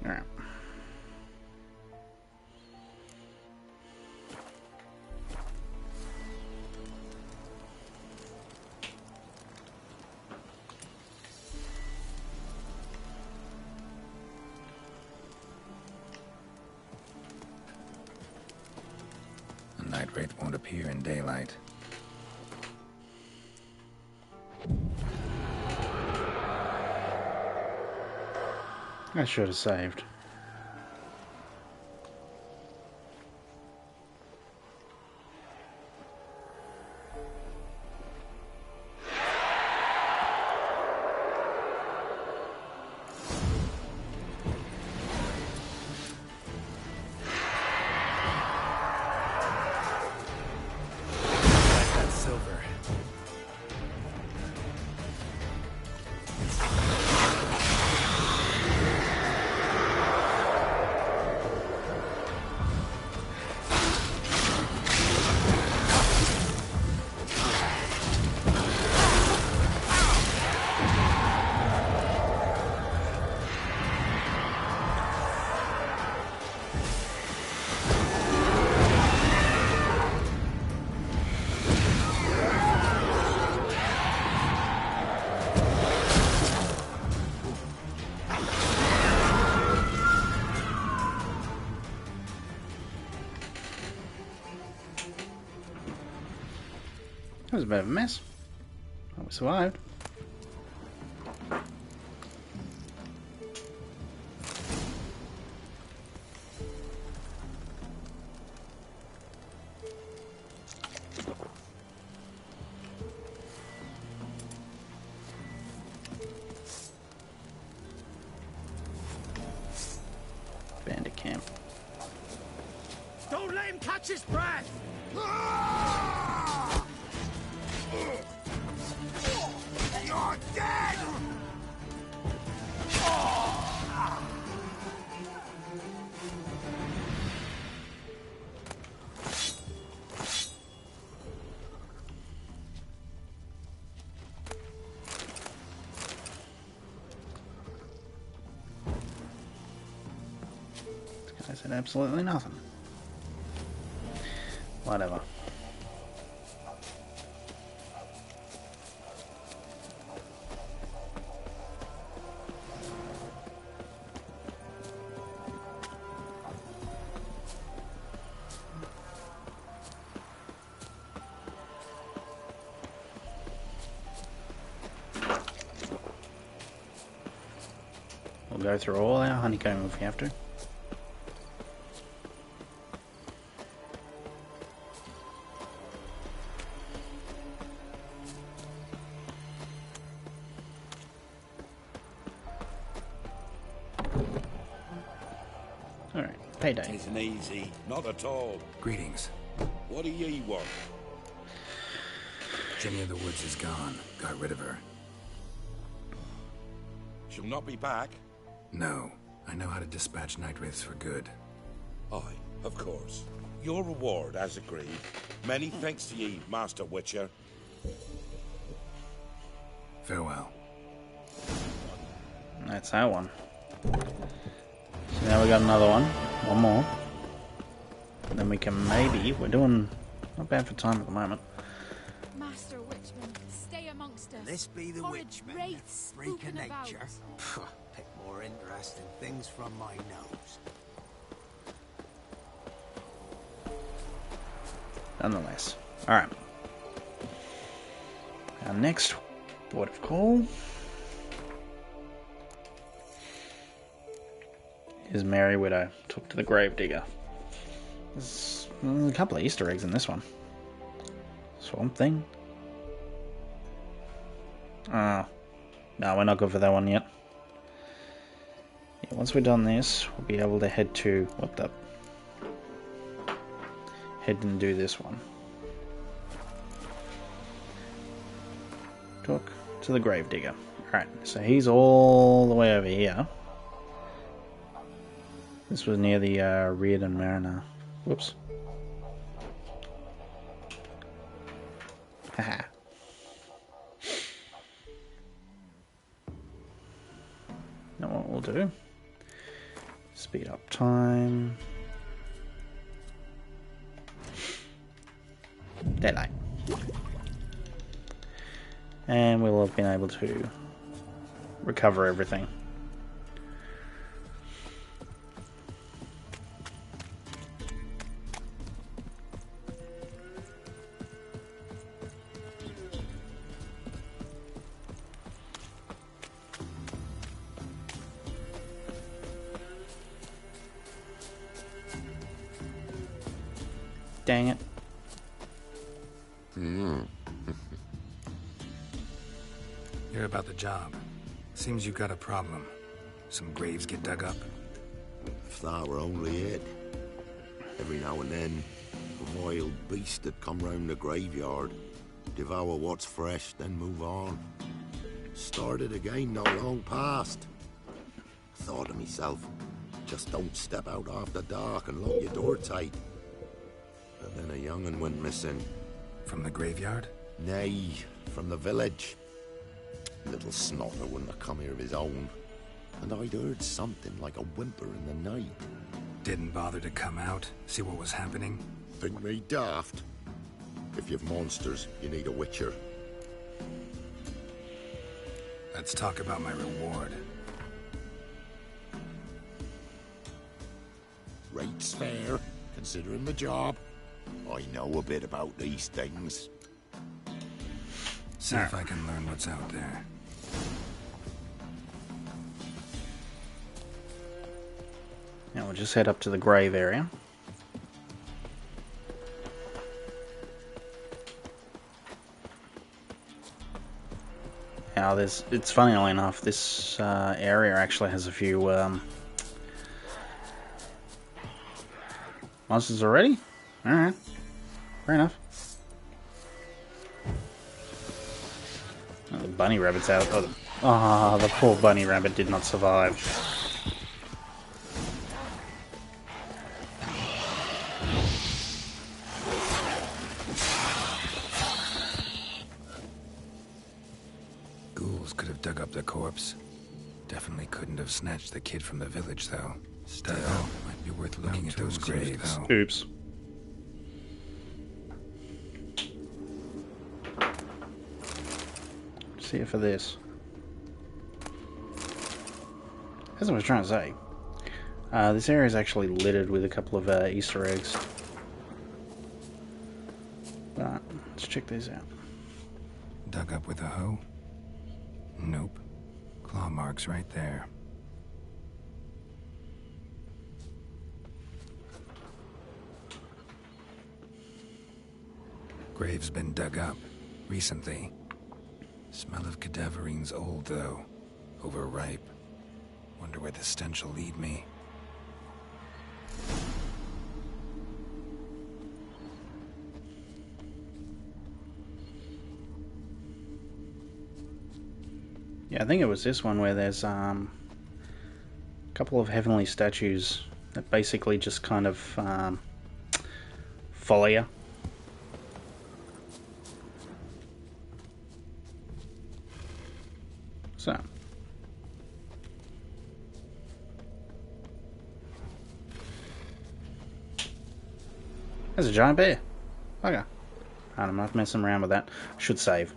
Alright. The night wraith won't appear in daylight. I should have saved. That silver. That was a bit of a mess. But we survived. Bandit camp. Don't let him catch his breath! You're dead! said absolutely nothing. Whatever. We'll go through all our honeycomb if we have to. Alright, payday. Isn't easy, not at all. Greetings. What do ye want? Jenny of the Woods is gone. Got rid of her. She'll not be back? No. I know how to dispatch night wraiths for good. Aye, of course. Your reward, as agreed. Many thanks to ye, Master Witcher. Farewell. That's that one. So now we got another one. One more. And then we can maybe... We're doing not bad for time at the moment. Master Witchman, stay amongst us. This be the Horrid Witchman, wraiths freak of spooking nature. about. Pick more interesting things from my nose. Nonetheless. Alright. Our next port of call is Merry Widow. Talk to the Gravedigger. There's a couple of Easter eggs in this one. Swamp Thing. No, we're not good for that one yet. Yeah, once we're done this, we'll be able to head to... What the... Head and do this one. Talk to the Gravedigger. Alright, so he's all the way over here. This was near the Reardon Mariner. Whoops. Haha. Now what we'll do, speed up time. Daylight. And we'll have been able to recover everything. Dang it. Hear about the job. Seems you got a problem. Some graves get dug up. If that were only it. Every now and then, a wild beast that come round the graveyard, devour what's fresh, then move on. Started again not long past. Thought to myself, just don't step out after dark and lock your door tight. But then a young'un went missing. From the graveyard? Nay, from the village. Little snotter wouldn't have come here of his own. And I'd heard something like a whimper in the night. Didn't bother to come out, see what was happening? Think me daft? If you've monsters, you need a witcher. Let's talk about my reward. Rate's fair, considering the job. I know a bit about these things. See if I can learn what's out there. Now we'll just head up to the grave area. Now it's funnily enough, this area actually has a few monsters already? Alright, fair enough. Oh, the bunny rabbit's out. Oh, the poor bunny rabbit did not survive. Ghouls could have dug up the corpse. Definitely couldn't have snatched the kid from the village, though. Still, might Be worth looking at those graves. Oops. See it for this. As I was trying to say, this area is actually littered with a couple of Easter eggs. But let's check these out. Dug up with a hoe? Nope. Claw marks right there. Grave's been dug up recently. Smell of cadaverine's old, though. Overripe. Wonder where the stench will lead me. Yeah, I think it was this one where there's a couple of heavenly statues that basically just kind of follow you. So. There's a giant bear. Okay. I'm not messing around with that. Should save.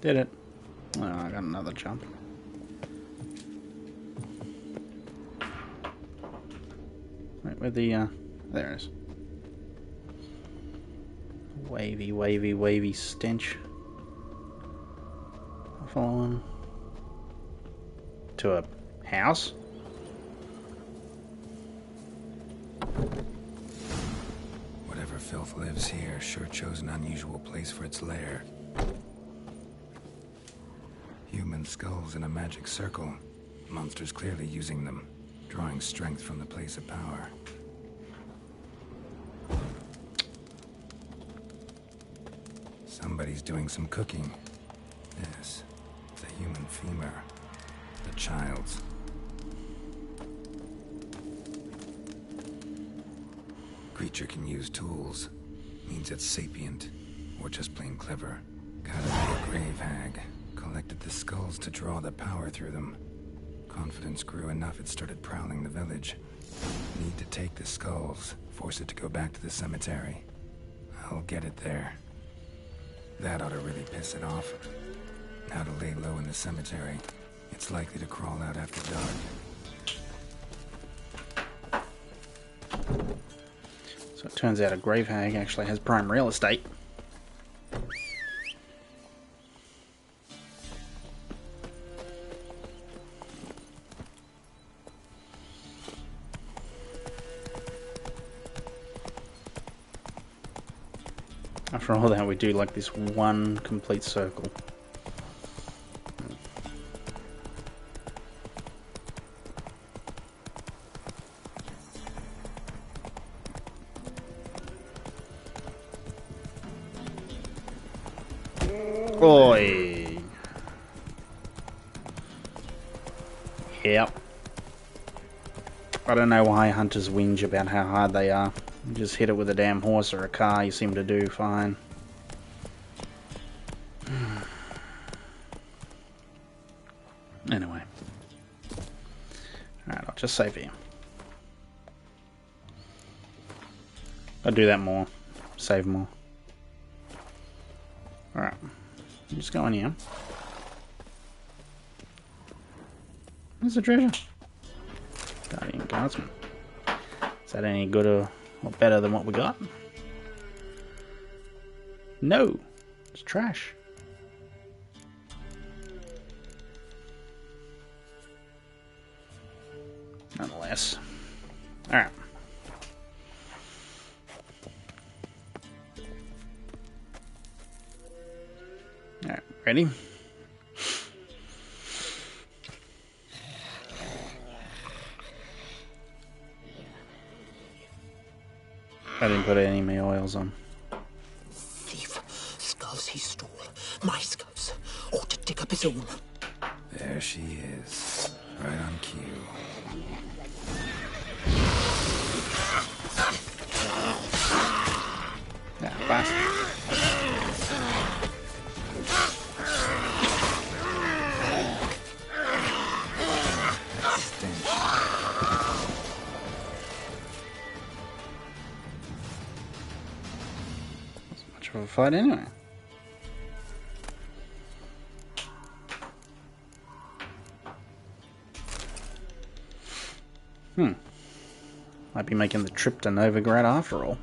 Did it. Oh, I got another jump. Right where the, there it is. Wavy, wavy, wavy stench. Following to a house. Whatever filth lives here sure chose an unusual place for its lair. Human skulls in a magic circle. Monsters clearly using them, drawing strength from the place of power. Somebody's doing some cooking. This, the human femur, the child's. Creature can use tools. Means it's sapient, or just plain clever. Gotta be a grave hag. Collected the skulls to draw the power through them. Confidence grew enough it started prowling the village. Need to take the skulls, force it to go back to the cemetery. I'll get it there. That ought to really piss it off. Now to lay low in the cemetery. It's likely to crawl out after dark. So it turns out a grave hag actually has prime real estate. After all that, we do like this one complete circle. Oi! Yep. I don't know why hunters whinge about how hard they are. You just hit it with a damn horse or a car, you seem to do fine. Anyway. Alright, I'll just save here. I'll do that more. Save more. Alright. Just go in here. There's the treasure. Guardian Guardsman. Is that any good or better than what we got? No. It's trash. Nonetheless. Alright. Alright, ready? I didn't put any of my oils on. Thief. Skulls he stole. My skulls. Ought to dig up his own. There she is. Right on cue. Yeah, bastard. of a fight anyway. Might be making the trip to Novigrad after all.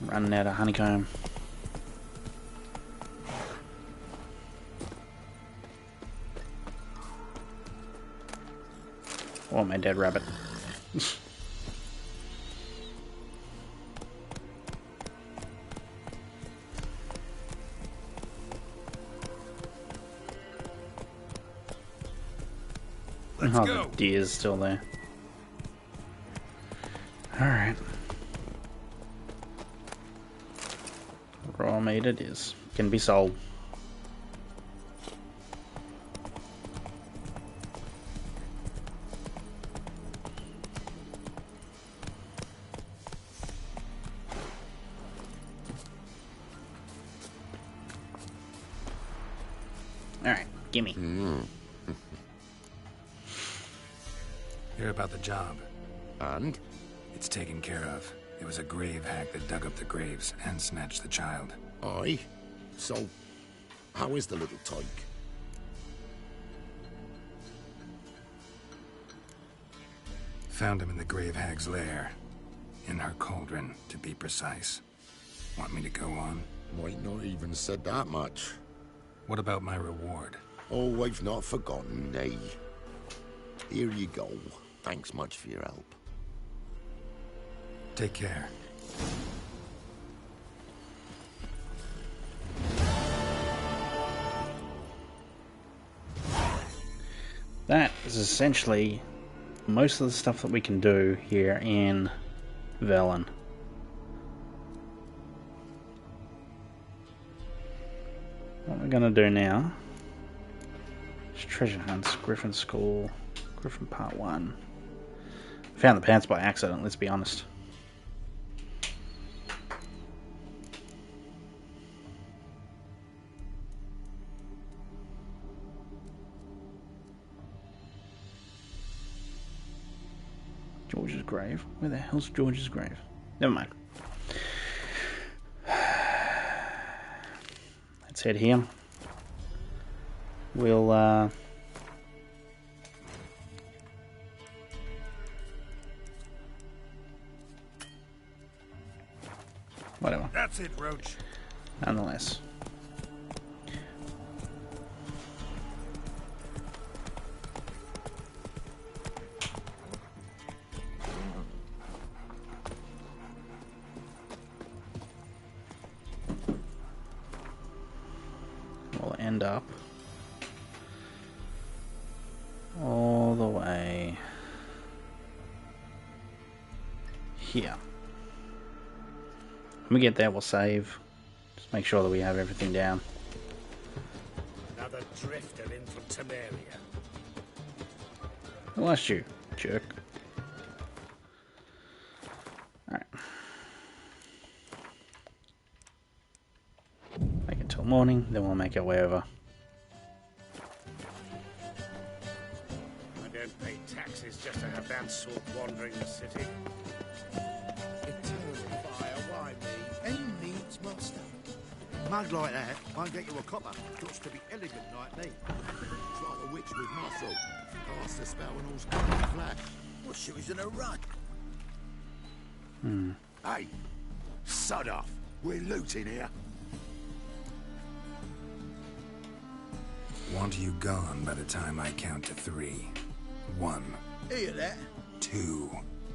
Running out of honeycomb. Oh, my dead rabbit. Let's go. The deer's still there. Alright. Raw meat it is. Can be sold. Alright, gimme. Hear about the job. And? It's taken care of. It was a grave hack that dug up the graves and snatched the child. Aye. So, how is the little tyke? Found him in the grave hag's lair. In her cauldron, to be precise. Want me to go on? Might not even said that much. What about my reward? Oh, I've not forgotten, nay. Here you go. Thanks much for your help. Take care. That is essentially most of the stuff that we can do here in Velen. What we're going to do now is treasure hunts, Griffin School, Griffin Part 1. Found the pants by accident, let's be honest. George's grave? Where the hell's George's grave? Never mind. Let's head here. We'll whatever. That's it, Roach. Nonetheless. We'll end up all the way here. When we get there, we'll save. Just make sure that we have everything down. Another drifter in from Temeria. I lost you, jerk. Alright. Make it till morning, then we'll make our way over. I don't pay taxes just to have that sort wandering the city. Eternal fire, why me? Any needs master. Mug like that won't get you a copper. Got to be elegant like me. It's like a witch with muscle. Cast a spell and all's coming flash. Well, she was in a rut. Hey, sod off. We're looting here. Want you gone by the time I count to 3. 1. Hear that? 2.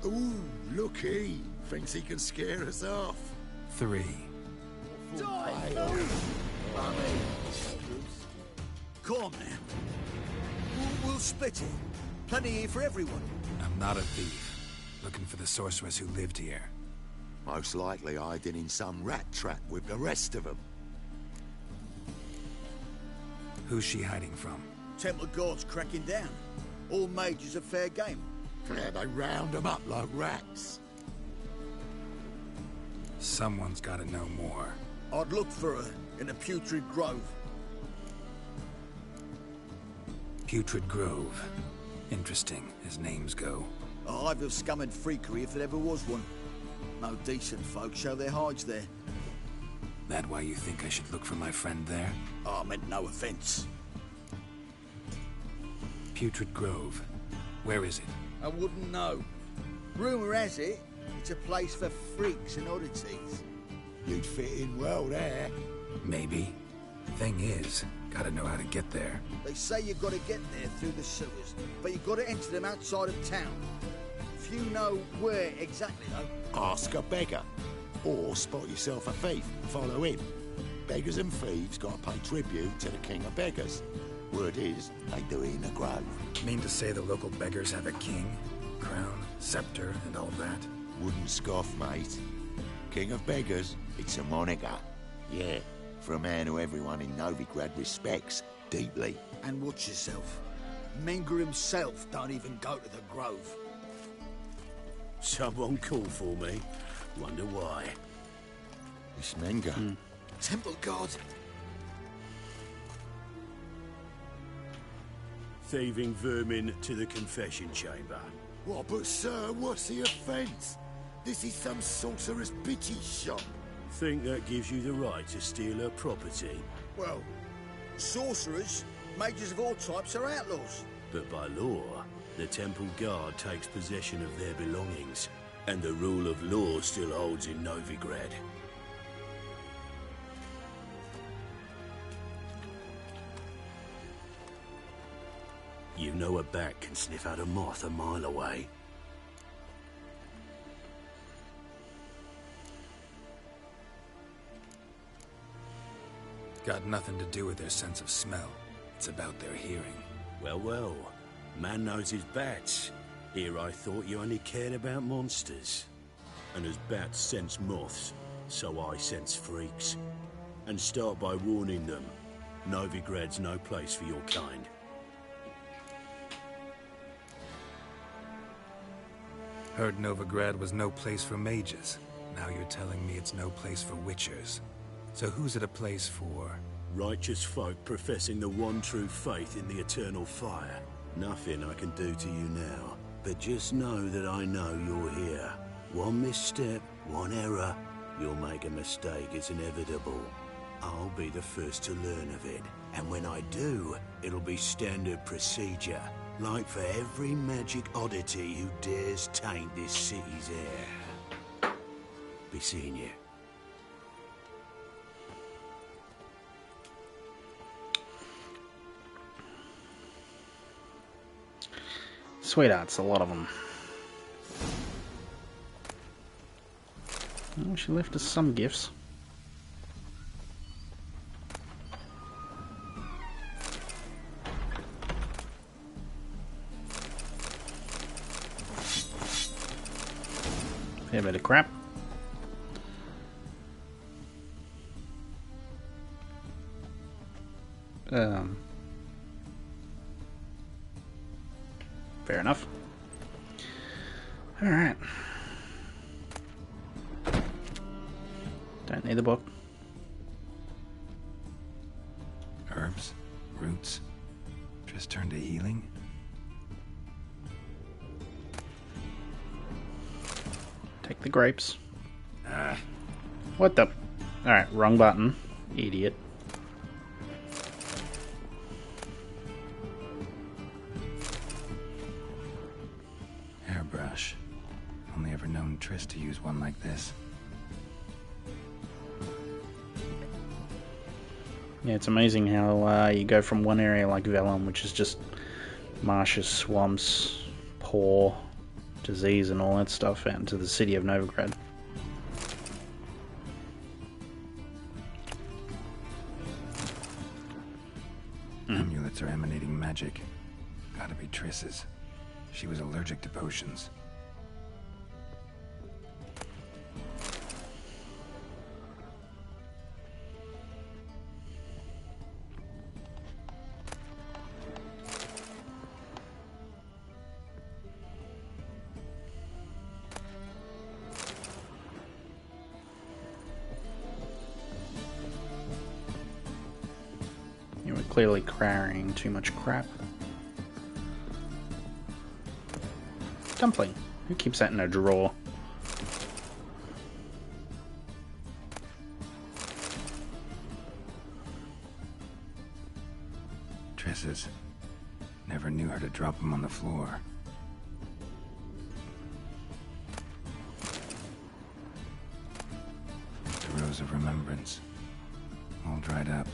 Ooh, looky. Thinks he can scare us off. 3. Come on, man. We'll split it. Plenty here for everyone. I'm not a thief. Looking for the sorceress who lived here. Most likely hiding in some rat trap with the rest of them. Who's she hiding from? Temple Guard's cracking down. All mages are fair game. Yeah, they round them up like rats. Someone's gotta know more. I'd look for her in the Putrid Grove. Putrid Grove. Interesting, as names go. A hive of scum and freakery if there ever was one. No decent folk show their hides there. That why you think I should look for my friend there? Oh, I meant no offence. Putrid Grove. Where is it? I wouldn't know. Rumour has it, it's a place for freaks and oddities. You'd fit in well there. Maybe. Thing is, gotta know how to get there. They say you've got to get there through the sewers, but you've got to enter them outside of town. If you know where exactly, though... Ask a beggar. Or spot yourself a thief and follow him. Beggars and thieves got to pay tribute to the king of beggars. Word is, they do it in the grove. Mean to say the local beggars have a king, crown, scepter, and all that? Wouldn't scoff, mate. King of beggars, it's a moniker. Yeah, for a man who everyone in Novigrad respects deeply. And watch yourself. Menger himself don't even go to the grove. Someone called for me. Wonder why. It's Menger. Temple God. Thieving vermin to the confession chamber. What, but sir, what's the offence? This is some sorcerer's bitchy shop. Think that gives you the right to steal her property? Well, sorcerers, mages of all types are outlaws. But by law, the temple guard takes possession of their belongings, and the rule of law still holds in Novigrad. You know a bat can sniff out a moth a mile away. Got nothing to do with their sense of smell. It's about their hearing. Well, well. Man knows his bats. Here I thought you only cared about monsters. And as bats sense moths, so I sense freaks. And start by warning them. Novigrad's no place for your kind. Heard Novigrad was no place for mages. Now you're telling me it's no place for witchers. So who's it a place for? Righteous folk professing the one true faith in the eternal fire. Nothing I can do to you now. But just know that I know you're here. One misstep, one error, you'll make a mistake, it's inevitable. I'll be the first to learn of it. And when I do, it'll be standard procedure. Like for every magic oddity who dares taint this city's air. Be seeing you. Sweethearts, a lot of them. Oh, she left us some gifts. Fair bit of crap. Fair enough. Alright. Don't need the book. Herbs? Roots? Just turn to healing? Take the grapes. What the? Alright, wrong button. Idiot. Hairbrush. Only ever known Triss to use one like this. Yeah, it's amazing how you go from one area like Velen, which is just marshes, swamps, poor, disease and all that stuff, out into the city of Novigrad. Amulets are emanating magic. Gotta be Triss's. She was allergic to potions. clearly carrying too much crap. Dumpling. Who keeps that in a drawer? Tresses. Never knew her to drop them on the floor. The Rose of Remembrance. All dried up.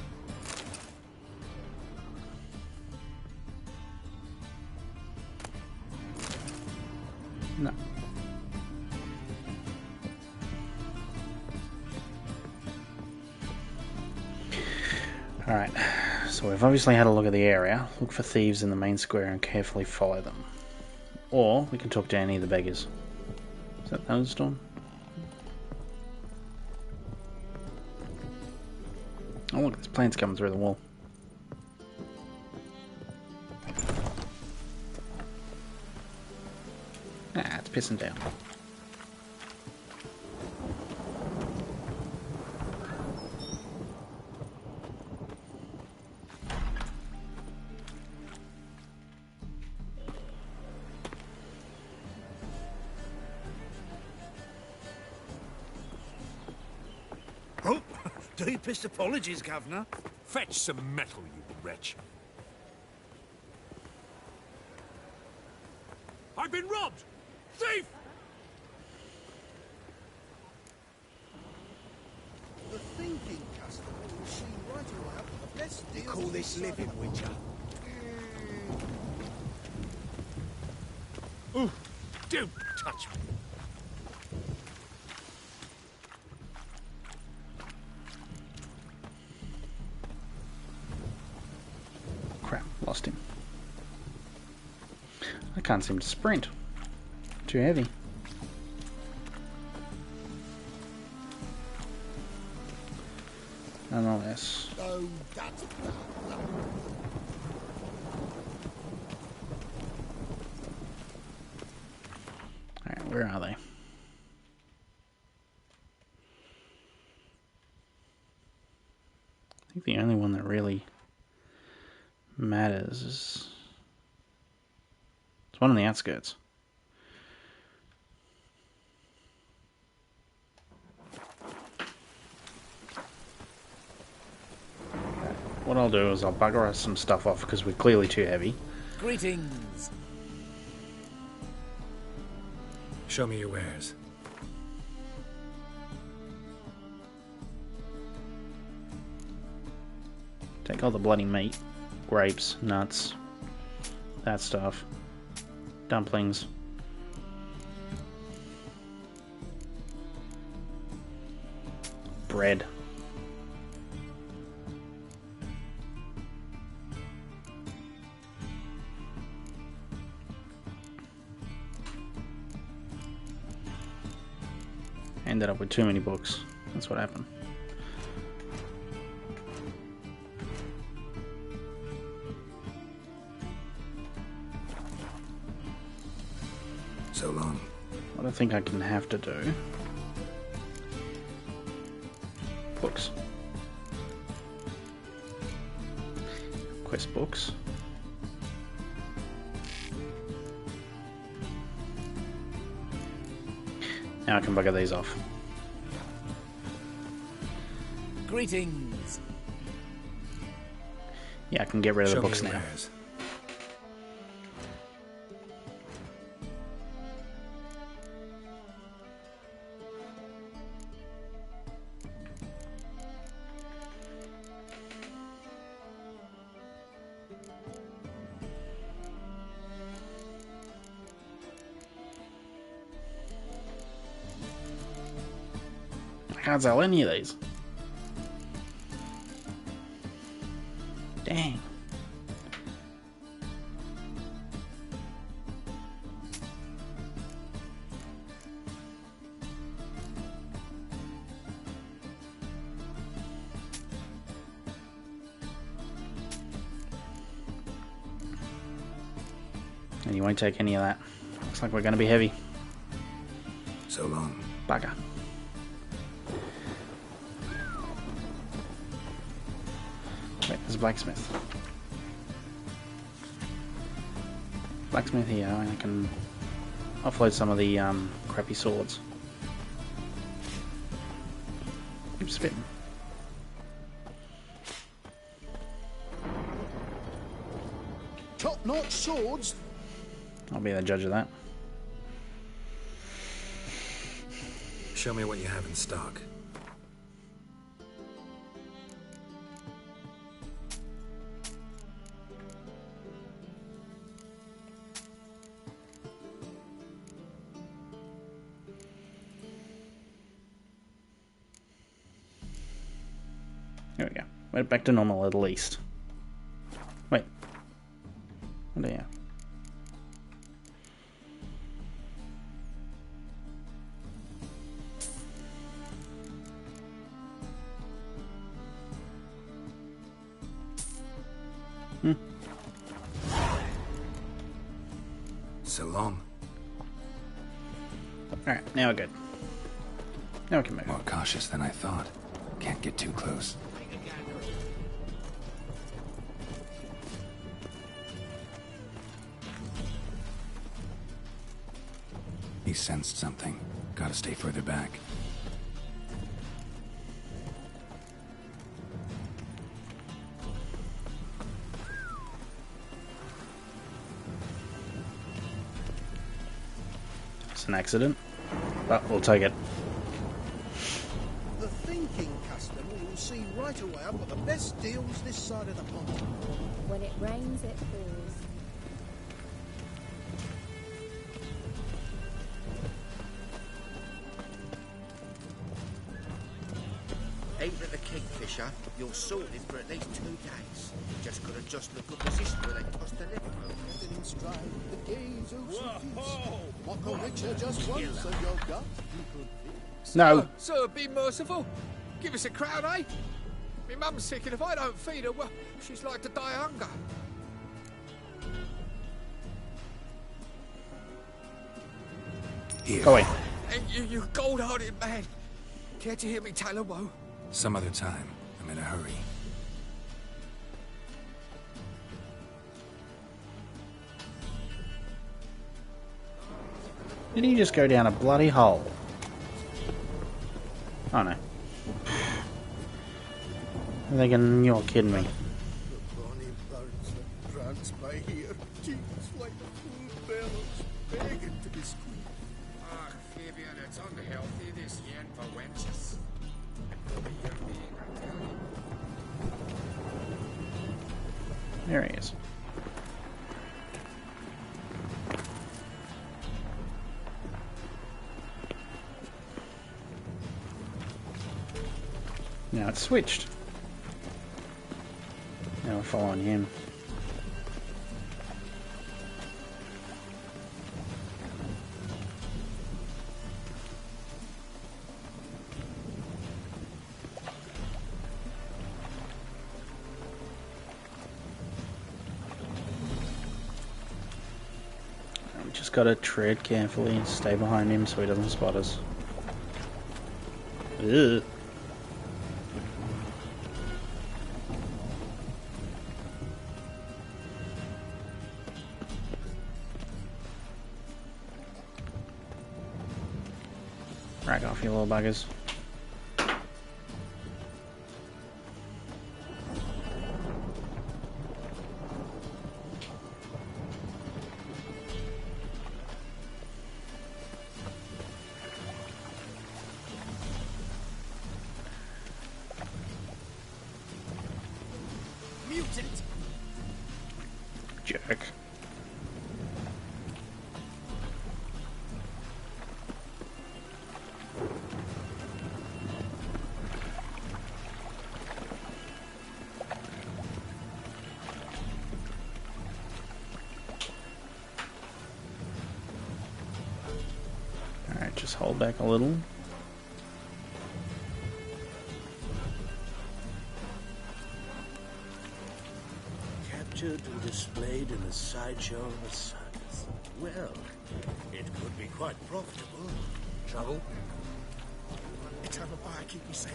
No. Alright, so we've obviously had a look at the area, look for thieves in the main square and carefully follow them. Or we can talk to any of the beggars. Is that Thunderstorm? Oh look, there's plants coming through the wall. Ah, it's pissing down. Oh, deepest apologies, Governor. Fetch some metal, you wretch. I've been robbed! Thief! The thinking customer will see right away up the best deal. Call this living, Witcher. Ooh, don't touch me. Crap, lost him. I can't seem to sprint. Too heavy. Nonetheless. Oh, that's bad luck. Alright, where are they? I think the only one that really matters is... it's one on the outskirts. What I'll do is I'll bugger us some stuff off because we're clearly too heavy. Greetings. Show me your wares. Take all the bloody meat. Grapes, nuts, that stuff. Dumplings. Bread. Ended up with too many books. That's what happened. So long. What I think I can have to do... books. Quest books. Now I can bugger these off. Greetings. Yeah, I can get rid of the books now. I can't sell any of these. Dang. And you won't take any of that. Looks like we're going to be heavy. So long. Bugger. Wait, there's blacksmith. Blacksmith here, I can offload some of the crappy swords. Keep spitting. Top-notch swords. I'll be the judge of that. Show me what you have in stock. There we go. We're back to normal at least. Wait. What are you? So long. Alright, now we're good. Now we can move. More cautious than I thought. Can't get too close. He sensed something. Gotta stay further back. It's an accident, but we'll take it. The thinking customer will see right away I've got the best deals this side of the pond. When it rains, it pours. Ain't at the Kingfisher, you're sorted for at least 2 days. Just got to just look at position where they toss the liver over. Getting in stride, the gaze of What a richer just once of your gut. No. Sir, be merciful. Give us a crown, eh? My mum's sick, and if I don't feed her, well, she's like to die of hunger. Here. Go away. And you gold-hearted man. Care to hear me tell a woe? Some other time. I'm in a hurry. Did he just go down a bloody hole? Oh no. I'm thinking you're kidding me. The bonny birds that prance by here, cheeks like the food bellows, begging to be squeezed. Ah, Fabian, it's unhealthy this yen for wenches. There he is. Now it's switched. Now we're following him. We just gotta tread carefully and stay behind him so he doesn't spot us. Ugh. Rack off, you little buggers. Mutant! Jerk. Alright, just hold back a little. Captured and displayed in a sideshow of a circus. Well, it could be quite profitable. Trouble? Eternal fire, keep me safe.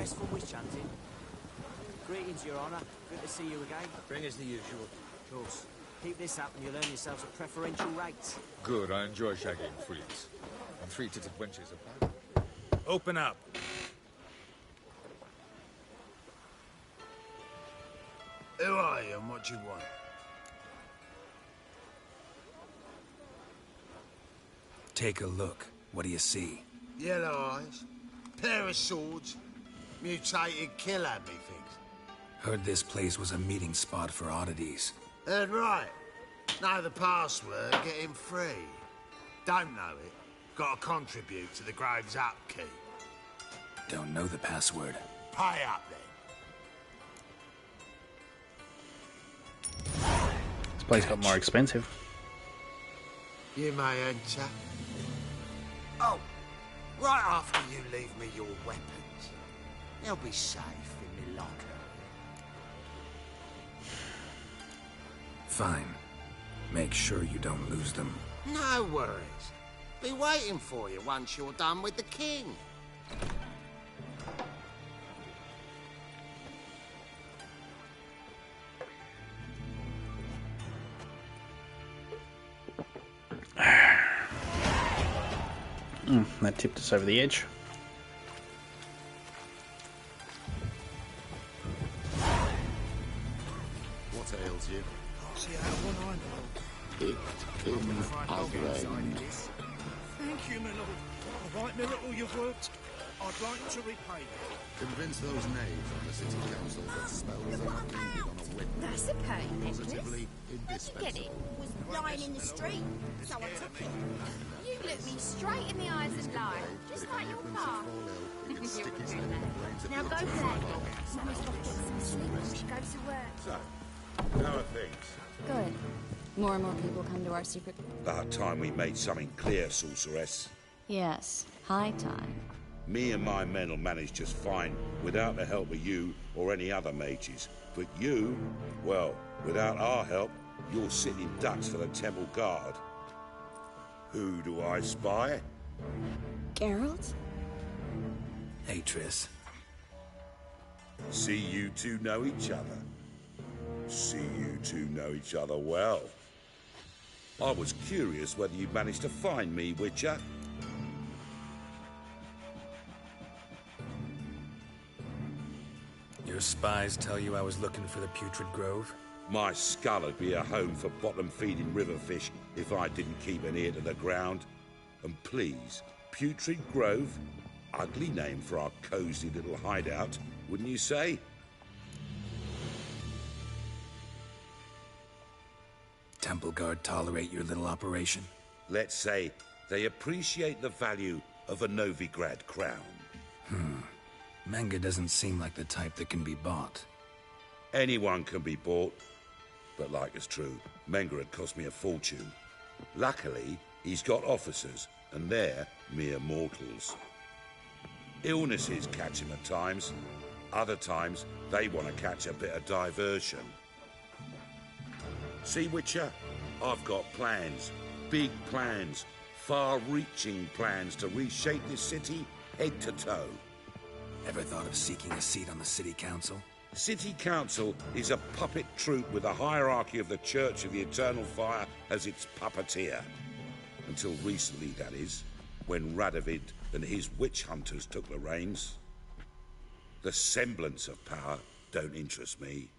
rest from witch hunting. Greetings, Your Honour. Good to see you again. Bring us the usual. Of course. Keep this up and you'll earn yourselves a preferential rate. Good, I enjoy shagging freaks. And three-titted wenches about. Open up. Who are you and what do you want? Take a look. What do you see? Yellow eyes, pair of swords, mutated killer, methinks. Heard this place was a meeting spot for oddities. Heard right. Know the password, get him free. Don't know it, gotta contribute to the Grave's upkeep. Don't know the password. Pay up then. This place got more expensive. You may enter. Oh, right after you leave me your weapons. They'll be safe in my locker. Fine. Make sure you don't lose them. No worries. Be waiting for you once you're done with the king. That tipped us over the edge. What ails you? Can't see out of one eye, my lord. Thank you, my lord. A right miracle you've worked. I'd like to repay you. Convince those knaves on the city council that spells are needed on a witness. That's a pain, Positively indispensable. Get it? Was lying in the street, so I took it. You look me straight in the eyes and lie, just like your pa. Now go play. Mummy's got to get some sleep when she goes to work. So, how are things? Good. More and more people come to our secret... About time we made something clear, sorceress. Yes, high time. Me and my men will manage just fine without the help of you or any other mages. But you, well, without our help, you're sitting ducks for the temple guard. Who do I spy? Geralt? Hey, Triss. See you two know each other. See you two know each other well. I was curious whether you managed to find me, Witcher. Your spies tell you I was looking for the Putrid Grove? My skull would be a home for bottom-feeding river fish if I didn't keep an ear to the ground. And please, Putrid Grove? Ugly name for our cozy little hideout, wouldn't you say? Temple Guard tolerate your little operation? Let's say they appreciate the value of a Novigrad crown. Menga doesn't seem like the type that can be bought. Anyone can be bought. But like it's true, Menga had cost me a fortune. Luckily, he's got officers, and they're mere mortals. Illnesses catch him at times. Other times, they want to catch a bit of diversion. See, Witcher? I've got plans. Big plans. Far-reaching plans to reshape this city head to toe. Ever thought of seeking a seat on the city council? City Council is a puppet troupe with the hierarchy of the Church of the Eternal Fire as its puppeteer. Until recently, that is, when Radovid and his witch hunters took the reins. The semblance of power don't interest me.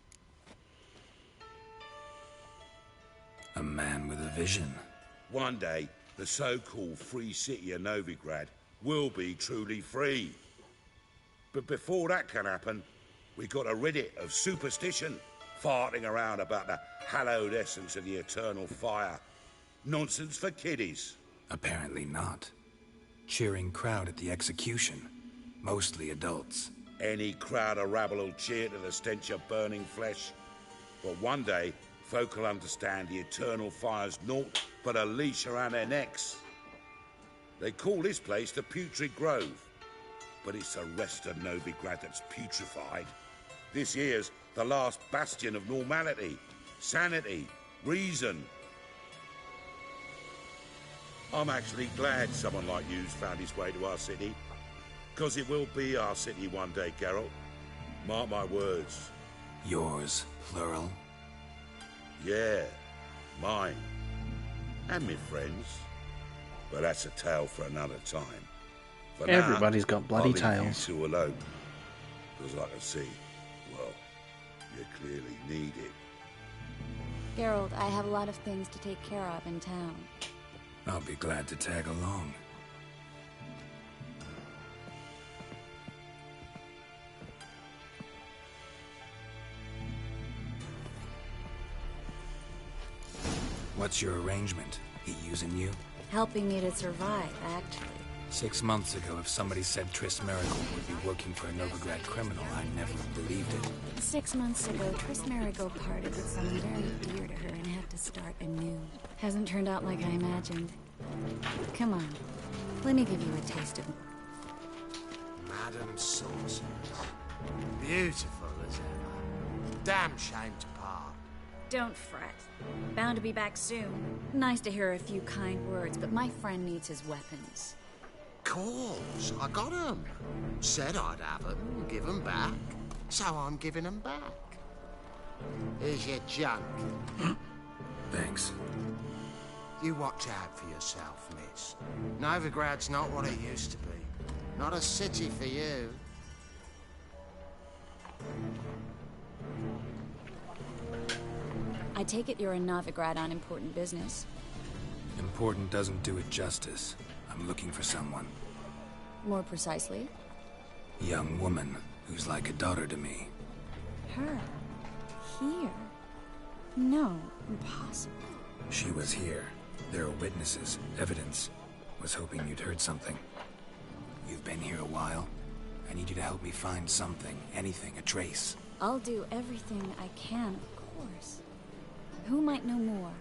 A man with a vision. One day, the so-called free city of Novigrad will be truly free. But before that can happen, we got to rid it of superstition, farting around about the hallowed essence of the eternal fire. Nonsense for kiddies. Apparently not. Cheering crowd at the execution. Mostly adults. Any crowd of rabble will cheer to the stench of burning flesh. But one day, folk will understand the eternal fire's naught but a leash around their necks. They call this place the Putrid Grove. But it's the rest of Novigrad that's putrefied. This here's the last bastion of normality, sanity, reason. I'm actually glad someone like you's found his way to our city. Because it will be our city one day, Geralt. Mark my words. Yours, plural? Yeah, mine. And me friends. But that's a tale for another time. For Everybody's now, got bloody I'll leave tales. you two alone. Because I can see, well, you clearly need it. Geralt, I have a lot of things to take care of in town. I'll be glad to tag along. What's your arrangement? He using you? Helping me to survive, actually. 6 months ago, if somebody said Triss Merigold would be working for a Novigrad criminal, I never believed it. 6 months ago, Triss Merigold parted with someone very dear to her and had to start anew. Hasn't turned out like I imagined. Come on, let me give you a taste of... Madam Sorceress. Beautiful as ever. Damn shame to part. Don't fret. Bound to be back soon. Nice to hear a few kind words, but my friend needs his weapons. Course, I got 'em. Said I'd have 'em and give 'em back. So I'm giving 'em back. Here's your junk. Thanks. You watch out for yourself, miss. Novigrad's not what it used to be. Not a city for you. I take it you're in Novigrad on important business. Important doesn't do it justice. I'm looking for someone. More precisely? Young woman who's like a daughter to me. Her? Here? No, impossible. She was here. There are witnesses, evidence. Was hoping you'd heard something. You've been here a while. I need you to help me find something, anything, a trace. I'll do everything I can, of course. Who might know more?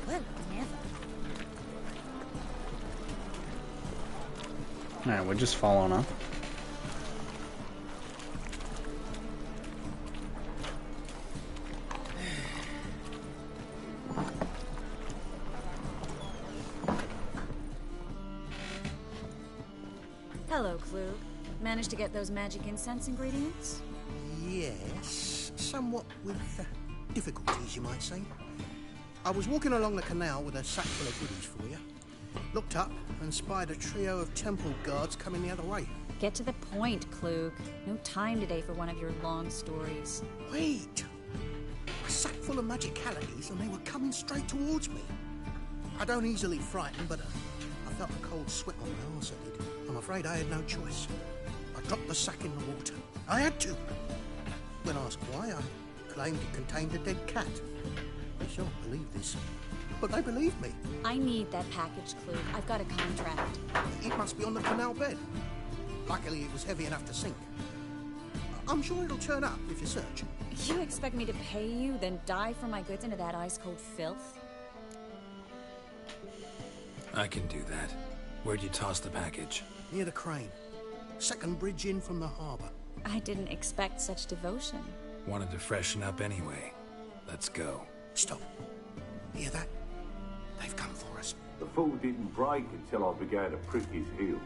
Well, never. No, we're just following her. Hello, Klug. Managed to get those magic incense ingredients? Yes, somewhat with difficulties, you might say. I was walking along the canal with a sack full of goodies for you. Looked up and spied a trio of temple guards coming the other way. Get to the point, Klug. No time today for one of your long stories. Wait! A sack full of magicalities and they were coming straight towards me. I don't easily frighten, but I felt a cold sweat on my arse, I did. I'm afraid I had no choice. I dropped the sack in the water. I had to. When asked why, I claimed it contained a dead cat. They shan't believe this, but they believe me. I need that package, Klug. I've got a contract. It must be on the canal bed. Luckily, it was heavy enough to sink. I'm sure it'll turn up if you search. You expect me to pay you, then dive for my goods into that ice-cold filth? I can do that. Where'd you toss the package? Near the crane. Second bridge in from the harbour. I didn't expect such devotion. Wanted to freshen up anyway. Let's go. Stop. Hear that? They've come for us. The fall didn't break until I began to prick his heels.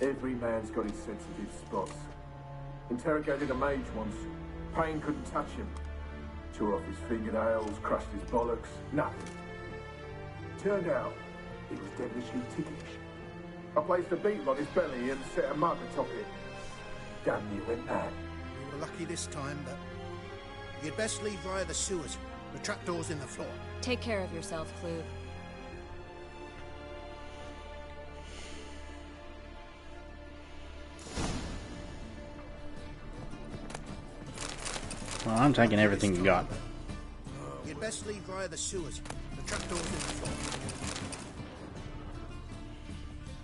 Every man's got his sensitive spots. Interrogated a mage once. Pain couldn't touch him. Tore off his fingernails, crushed his bollocks, nothing. Turned out, he was devilishly ticklish. I placed a beetle on his belly and set a mug atop it. Damn near went mad. We were lucky this time, but you'd best leave via the sewers. The trapdoor's in the floor. Take care of yourself, Klug. Well, I'm taking everything you got. You'd best leave via the sewers. The trapdoor's in the floor.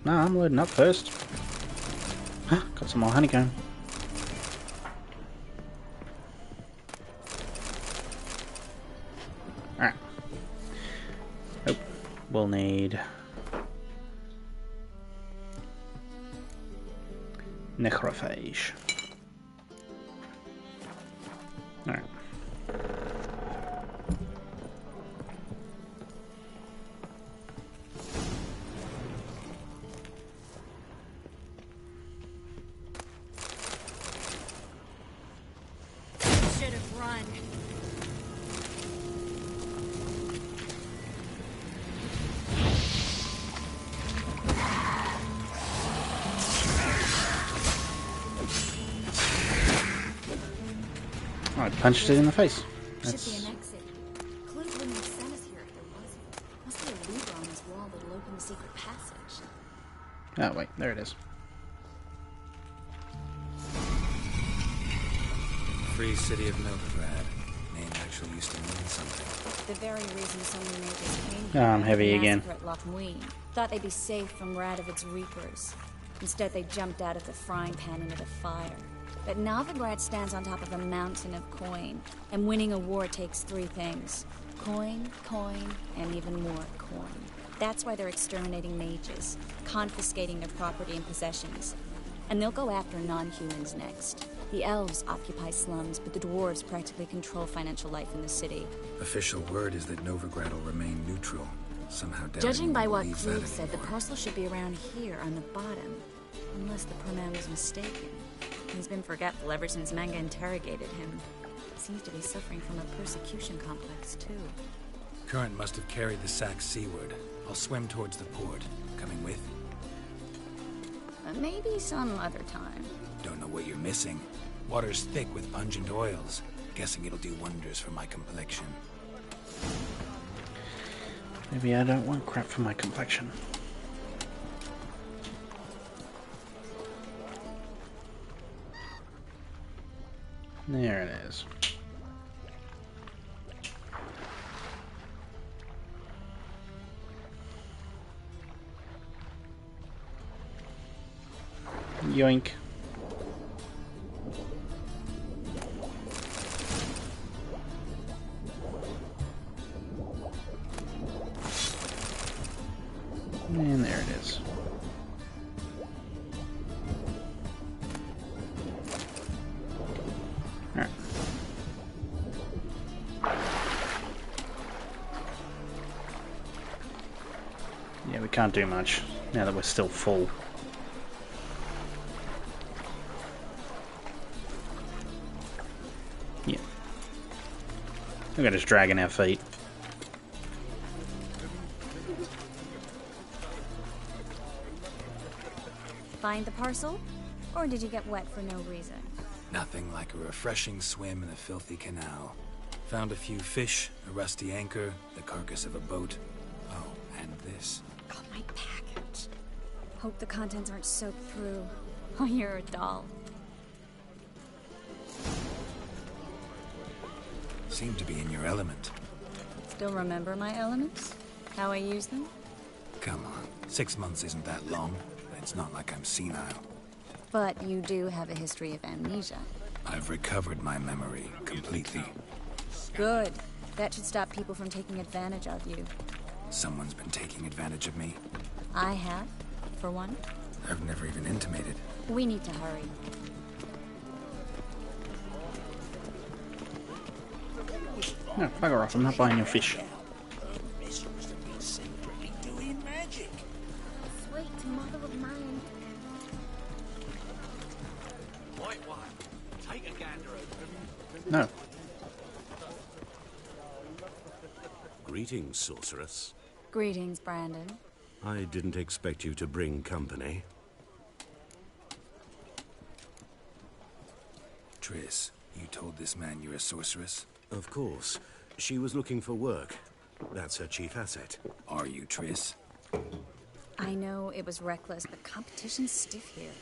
No, I'm loading up first. Got some more honeycomb. Alright. Nope. We'll need Necrophage. Alright. Should have run. I punched it in the face. Should That's... be an exit. Clues wouldn't have sent us here if there wasn't. Must be a lever on this wall that'll open the secret passage. Oh, wait, there it is. Free City of Novigrad. Name actually used to mean something. The very reason so many mages came Oh, here I'm heavy after the again. massacre at Lochmuin. Thought they'd be safe from Radovid's reapers. Instead, they jumped out of the frying pan into the fire. But Novigrad stands on top of a mountain of coin, and winning a war takes three things. Coin, coin, and even more coin. That's why they're exterminating mages, confiscating their property and possessions. And they'll go after non-humans next. The elves occupy slums, but the dwarves practically control financial life in the city. Official word is that Novigrad will remain neutral. Somehow Darren Judging by what believes that Klug said, the anymore. parcel should be around here on the bottom. Unless the poor man was mistaken. He's been forgetful ever since Manga interrogated him. Seems to be suffering from a persecution complex, too. Current must have carried the sack seaward. I'll swim towards the port. Coming with? Maybe some other time. Don't know what you're missing. Water's thick with pungent oils. Guessing it'll do wonders for my complexion. Maybe I don't want crap for my complexion. There it is. Yoink. And there it is. Alright. Yeah, we can't do much now that we're still full. Yeah. We're just dragging our feet. Find the parcel? Or did you get wet for no reason? Nothing like a refreshing swim in a filthy canal. Found a few fish, a rusty anchor, the carcass of a boat. Oh, and this. Got my package. Hope the contents aren't soaked through. Oh, you're a doll. Seem to be in your element. Still remember my elements? How I use them? Come on, 6 months isn't that long. It's not like I'm senile. But you do have a history of amnesia. I've recovered my memory completely. Good. That should stop people from taking advantage of you. Someone's been taking advantage of me. I have, for one. I've never even intimated. We need to hurry. No, bugger off, I'm not buying your fish. Sweet mother of mine. White one. Take a gander over. No. Greetings, sorceress. Greetings, Brandon. I didn't expect you to bring company. Triss, you told this man you're a sorceress? Of course. She was looking for work. That's her chief asset. Are you, Triss? I know it was reckless, but competition's stiff here.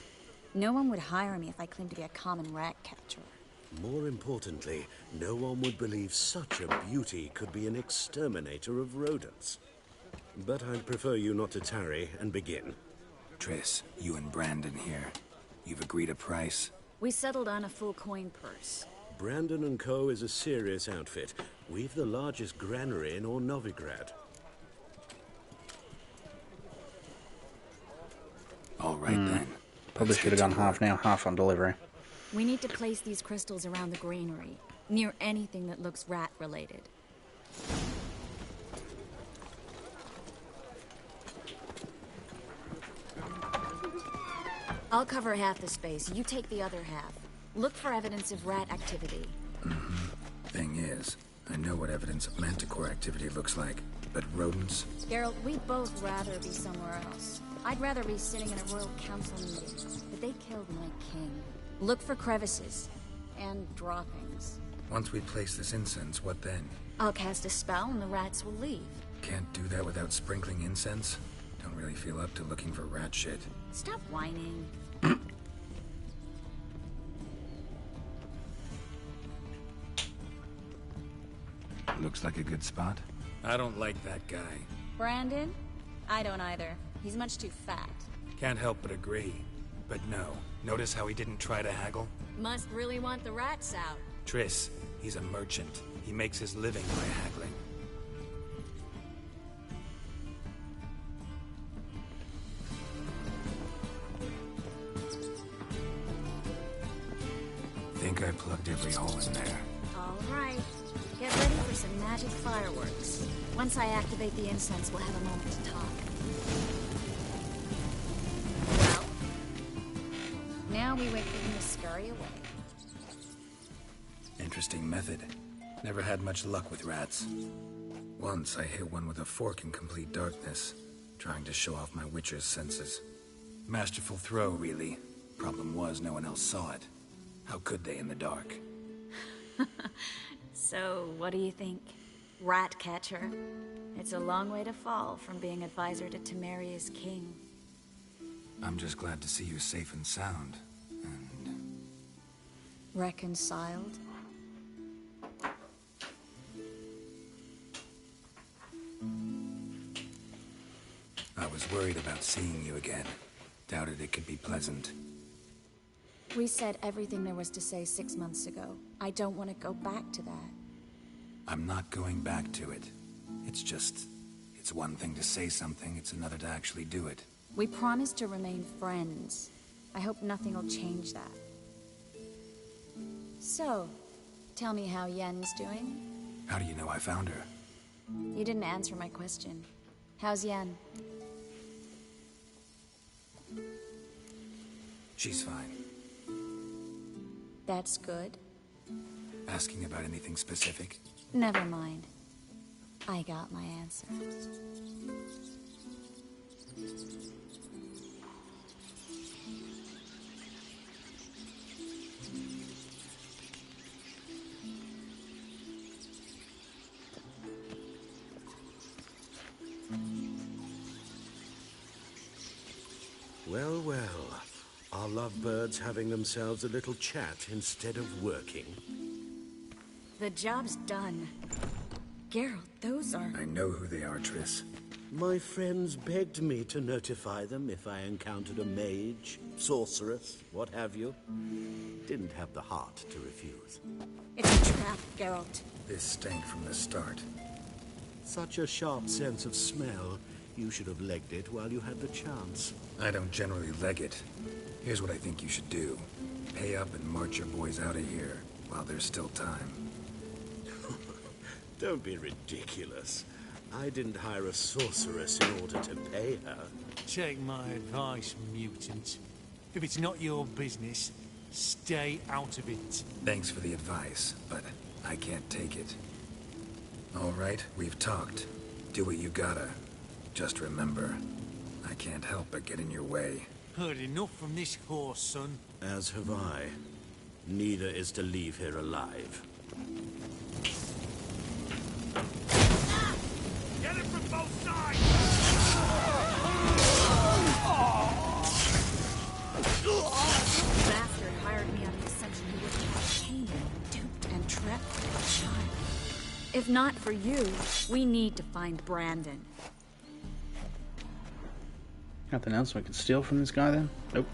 No one would hire me if I claimed to be a common rat catcher. More importantly, no one would believe such a beauty could be an exterminator of rodents. But I'd prefer you not to tarry and begin. Triss, you and Brandon here. You've agreed a price? We settled on a full coin purse. Brandon & Co. is a serious outfit. We've the largest granary in all Novigrad. All right then. Probably should have gone half now, half on delivery. We need to place these crystals around the granary, near anything that looks rat-related. I'll cover half the space, you take the other half. Look for evidence of rat activity. Thing is, I know what evidence of manticore activity looks like, but rodents? Geralt, we'd both rather be somewhere else. I'd rather be sitting in a royal council meeting, but they killed my king. Look for crevices, and droppings. Once we place this incense, what then? I'll cast a spell and the rats will leave. Can't do that without sprinkling incense? Don't really feel up to looking for rat shit. Stop whining. Looks like a good spot. I don't like that guy. Brandon? I don't either. He's much too fat. Can't help but agree. But no. Notice how he didn't try to haggle? Must really want the rats out. Triss, he's a merchant. He makes his living by haggling. Think I plugged every hole in there. All right. Get ready for some magic fireworks. Once I activate the incense, we'll have a moment to talk. Well, now we wait for him to scurry away. Interesting method. Never had much luck with rats. Once I hit one with a fork in complete darkness, trying to show off my witcher's senses. Masterful throw, really. Problem was, no one else saw it. How could they in the dark? So, what do you think? Rat catcher? It's a long way to fall from being advisor to Temeria's king. I'm just glad to see you safe and sound. And... reconciled? I was worried about seeing you again. Doubted it could be pleasant. We said everything there was to say 6 months ago. I don't want to go back to that. I'm not going back to it. It's one thing to say something, it's another to actually do it. We promised to remain friends. I hope nothing will change that. So, tell me how Yen's doing? How do you know I found her? You didn't answer my question. How's Yen? She's fine. That's good. Asking about anything specific? Never mind. I got my answer. Well, well. Are lovebirds having themselves a little chat instead of working? The job's done. Geralt, those are... I know who they are, Triss. My friends begged me to notify them if I encountered a mage, sorceress, what have you. Didn't have the heart to refuse. It's a trap, Geralt. This stank from the start. Such a sharp sense of smell. You should have legged it while you had the chance. I don't generally leg it. Here's what I think you should do. Pay up and march your boys out of here while there's still time. Don't be ridiculous. I didn't hire a sorceress in order to pay her. Take my advice, mutant. If it's not your business, stay out of it. Thanks for the advice, but I can't take it. All right, we've talked. Do what you gotta. Just remember, I can't help but get in your way. Heard enough from this horse, son. As have I. Neither is to leave here alive. Get it from both sides! Bastard hired me on the assumption he would have Canaan, duped and trapped like a child. If not for you, we need to find Brandon. Nothing else we can steal from this guy then? Nope.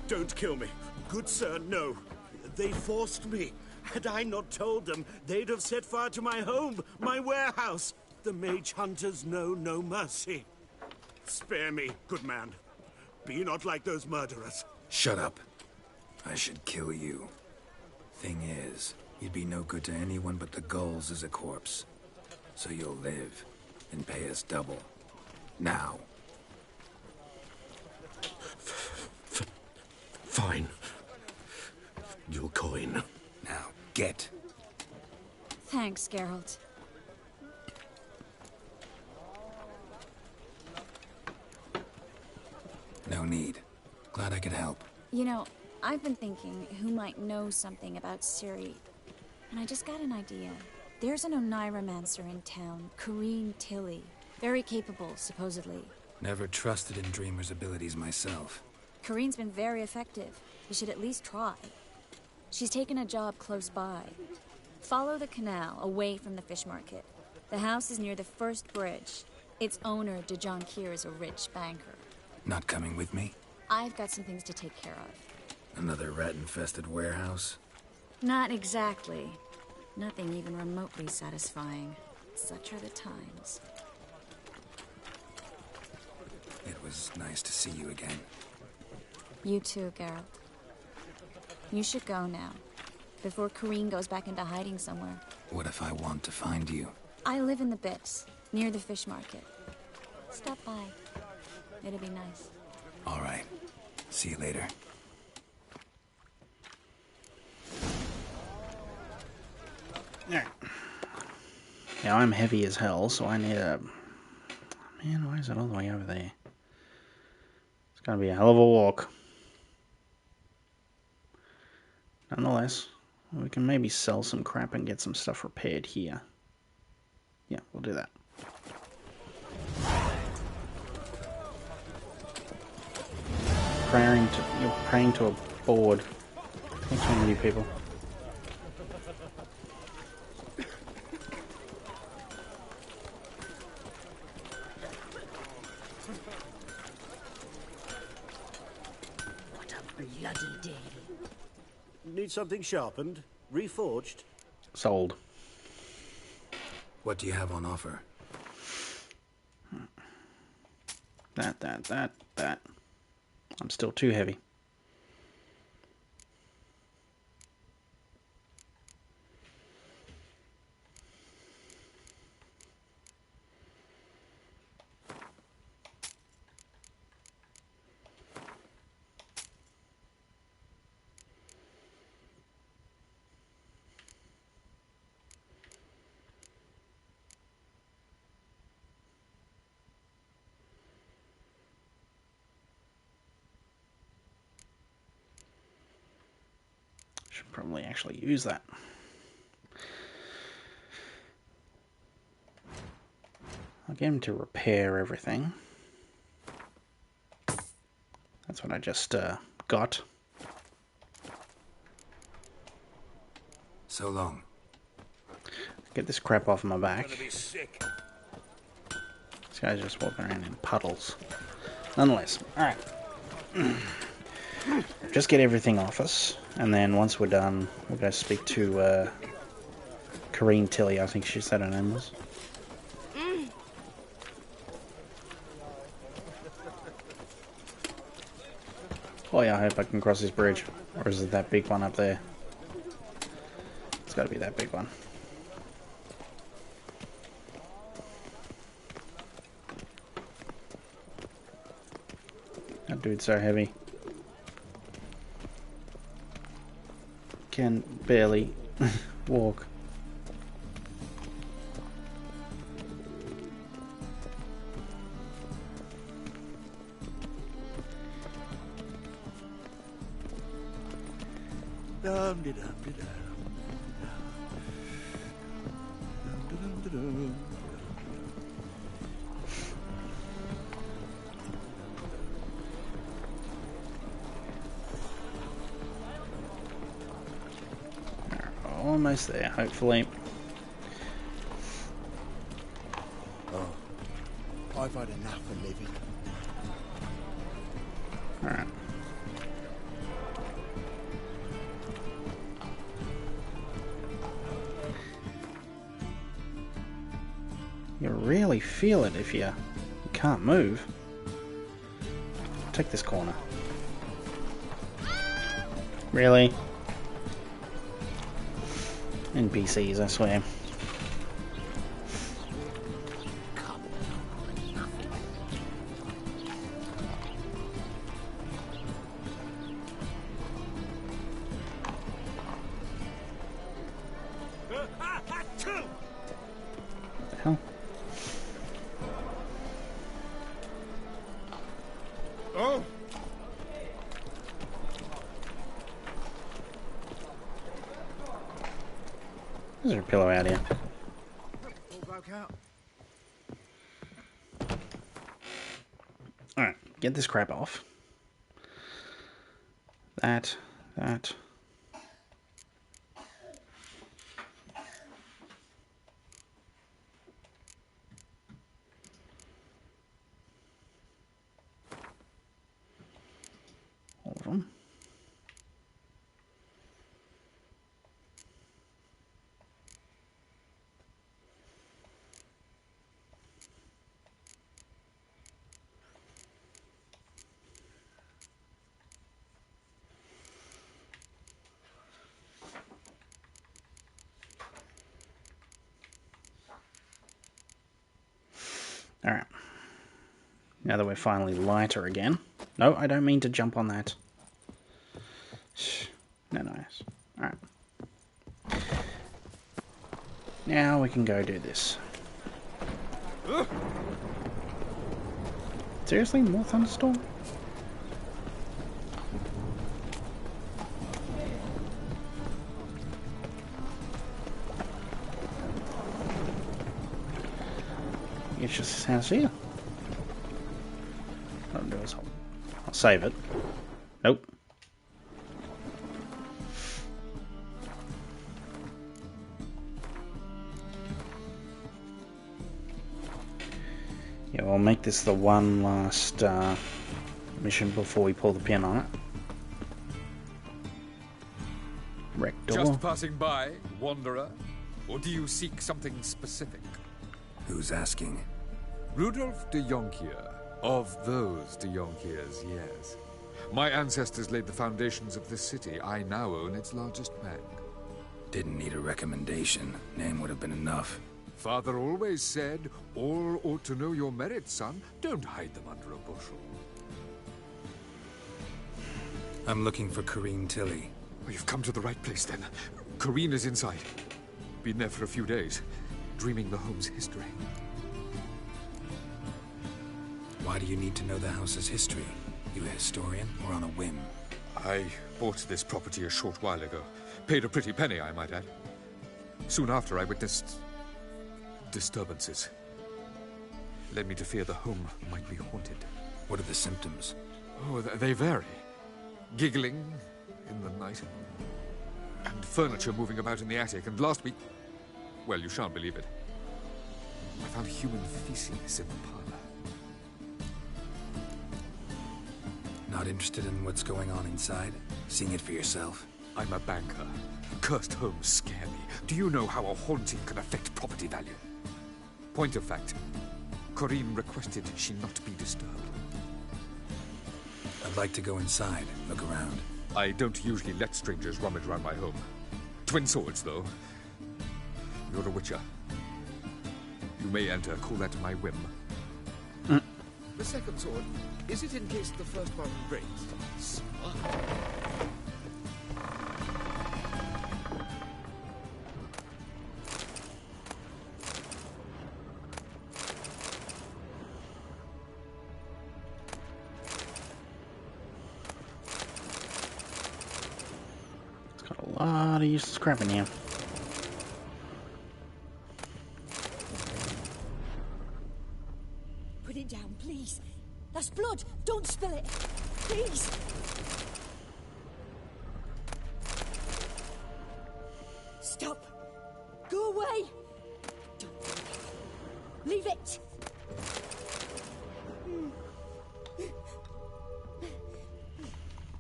Don't kill me. Good sir, no. They forced me. Had I not told them, they'd have set fire to my home, my warehouse. the mage hunters know no mercy. Spare me, good man. Be not like those murderers. Shut up. I should kill you. Thing is, you'd be no good to anyone but the gulls as a corpse. So you'll live and pay us double. Now. Fine. Your coin. Now, get. Thanks, Geralt. No need. Glad I could help. You know, I've been thinking who might know something about Ciri. And I just got an idea. There's an Oneiromancer in town, Corrine Tilly. Very capable, supposedly. Never trusted in Dreamer's abilities myself. Corrine's been very effective. You should at least try. She's taken a job close by. Follow the canal, away from the fish market. The house is near the first bridge. Its owner, Dejon Kier, is a rich banker. Not coming with me? I've got some things to take care of. Another rat-infested warehouse? Not exactly. Nothing even remotely satisfying. Such are the times. It was nice to see you again. You too, Geralt. You should go now, before Corrine goes back into hiding somewhere. What if I want to find you? I live in the Bits, near the fish market. Stop by. It'll be nice. All right. See you later. Yeah. Now I'm heavy as hell, so I need a... Man, why is it all the way over there? It's gonna be a hell of a walk. Nonetheless, we can maybe sell some crap and get some stuff repaired here. Yeah, we'll do that. You're praying to a board. What's wrong with you people? What a bloody day. Need something sharpened? Reforged? Sold. What do you have on offer? That. I'm still too heavy. Should probably actually use that. I'll get him to repair everything. That's what I just got. So long. Get this crap off my back. Gonna be sick. This guy's just walking around in puddles. Nonetheless, alright. Just get everything off us, and then once we're done, we'll go speak to Corrine Tilly, I think she said her name was. Oh yeah, I hope I can cross this bridge. Or is it that big one up there? It's gotta be that big one. That dude's so heavy. Can barely walk. Almost there, hopefully. Oh, I've had enough of living. Alright. You really feel it if you can't move. Take this corner. Really? NPCs, I swear. What the hell? Oh! Is there a pillow out here? All broke out. Alright, get this crap off. That. All of them. Alright. Now that we're finally lighter again. No, I don't mean to jump on that. No, nice. Alright. Now we can go do this. Seriously? More thunderstorm? It's just this house here. What I'll do is I'll save it. Nope. Yeah, we'll make this the one last mission before we pull the pin on it. Wreck door. Just passing by, wanderer? Or do you seek something specific? Who's asking? Rudolf de Jonkier. Of those de Jonkiers, yes. My ancestors laid the foundations of this city. I now own its largest bank. Didn't need a recommendation. Name would have been enough. Father always said, all ought to know your merits, son. Don't hide them under a bushel. I'm looking for Corrine Tilly. Oh, you've come to the right place, then. Corrine is inside. Been there for a few days, dreaming the home's history. Why do you need to know the house's history? You a historian or on a whim? I bought this property a short while ago. Paid a pretty penny, I might add. Soon after, I witnessed disturbances. Led me to fear the home might be haunted. What are the symptoms? Oh, they vary. Giggling in the night. And furniture moving about in the attic. And last week... well, you shan't believe it. I found human feces in the parlor. Not interested in what's going on inside? Seeing it for yourself? I'm a banker. Cursed homes scare me. Do you know how a haunting can affect property value? Point of fact, Corrine requested she not be disturbed. I'd like to go inside, look around. I don't usually let strangers rummage around my home. Twin swords, though. You're a witcher. You may enter, call that my whim. The second sword, is it in case the first one breaks? Smart. It's got a lot of useless crap in here. Put it down, please. That's blood. Don't spill it. Please. Stop. Go away. Don't do that. Leave it.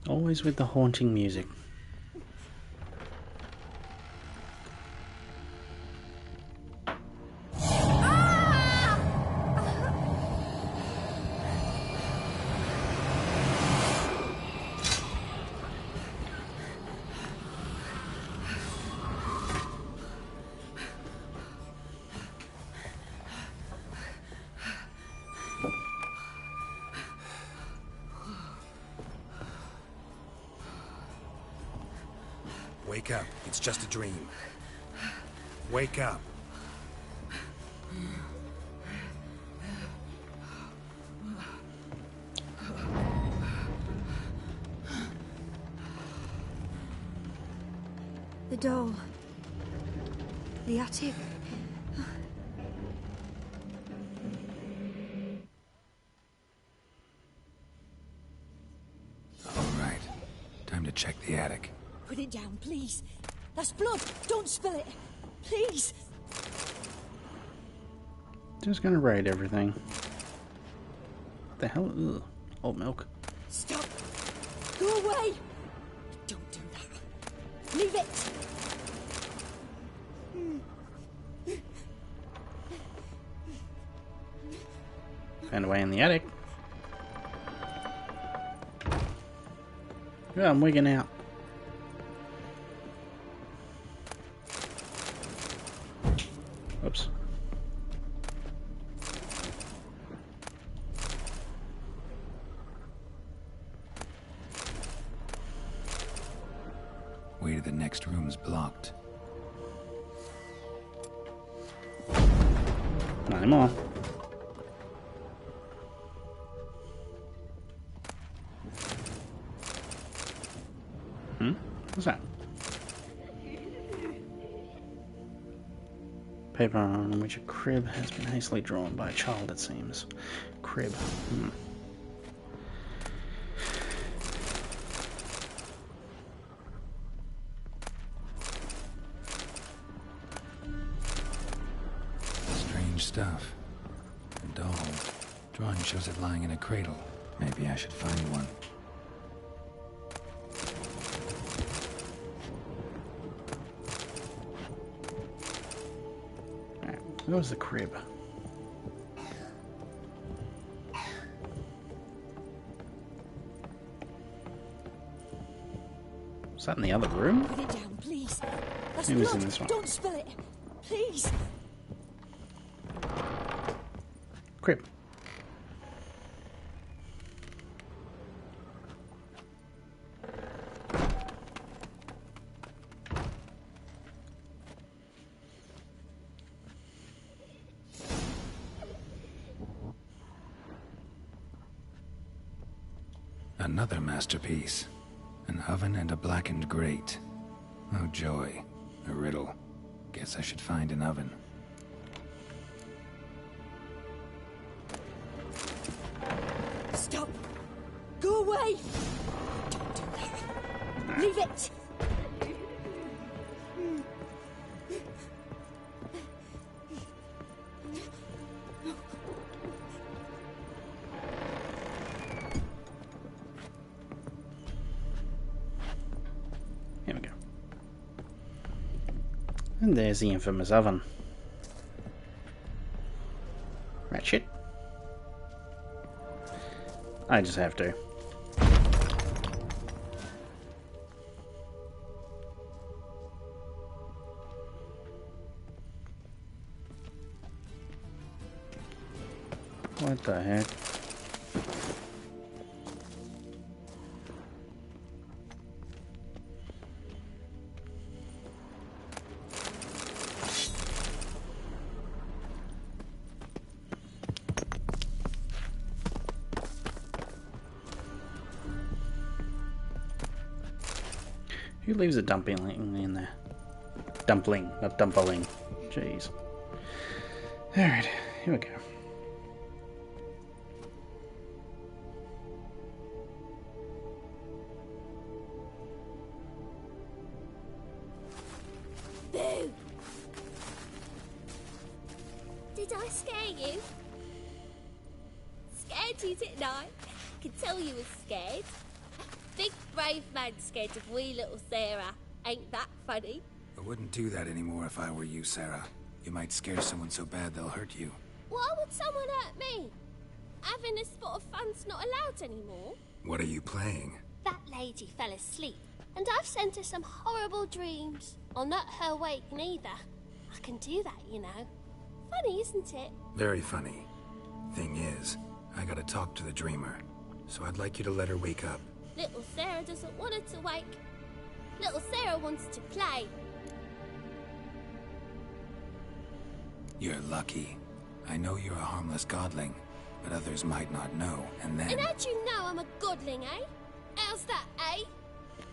Always with the haunting music. Wake up. It's just a dream. Wake up. The doll. The attic. All right. Time to check the attic. Put it down, please. That's blood. Don't spill it. Please. Just gonna raid everything. What the hell? Ugh. Old milk. Stop. Go away. Don't do that. Leave it. Found a way in the attic. Yeah, I'm wigging out. Oops. Way to the next room's blocked. Not anymore. What's that? Paper on which a crib has been hastily drawn by a child, it seems. Crib. Strange stuff. A doll. Drawing shows it lying in a cradle. Maybe I should find one. Where was the crib? Was that in the other room? Put it down, please. That's It was blood. in this one. Don't spill it. Please. Crib. Another masterpiece. An oven and a blackened grate. Oh joy. A riddle. Guess I should find an oven. Stop. Go away. Don't do that. Leave it. Here we go. And there's the infamous oven. Rat shit. I just have to. What the heck? Who leaves a dumpling in there? Dumpling, not dumpling. Jeez. Alright, here we go. Boo! Did I scare you? Scared you, didn't I? Could tell you was scared. Big brave man scared of wee little Sarah. Ain't that funny? I wouldn't do that anymore if I were you, Sarah. You might scare someone so bad they'll hurt you. Why would someone hurt me? Having a spot of fun's not allowed anymore. What are you playing? That lady fell asleep, and I've sent her some horrible dreams. I'll not her wake neither. I can do that, you know. Funny, isn't it? Very funny. Thing is, I gotta talk to the dreamer, so I'd like you to let her wake up. Little Sarah doesn't want her to wake. Little Sarah wants to play. You're lucky. I know you're a harmless godling, but others might not know, and then... And how'd you know I'm a godling, eh? How's that, eh?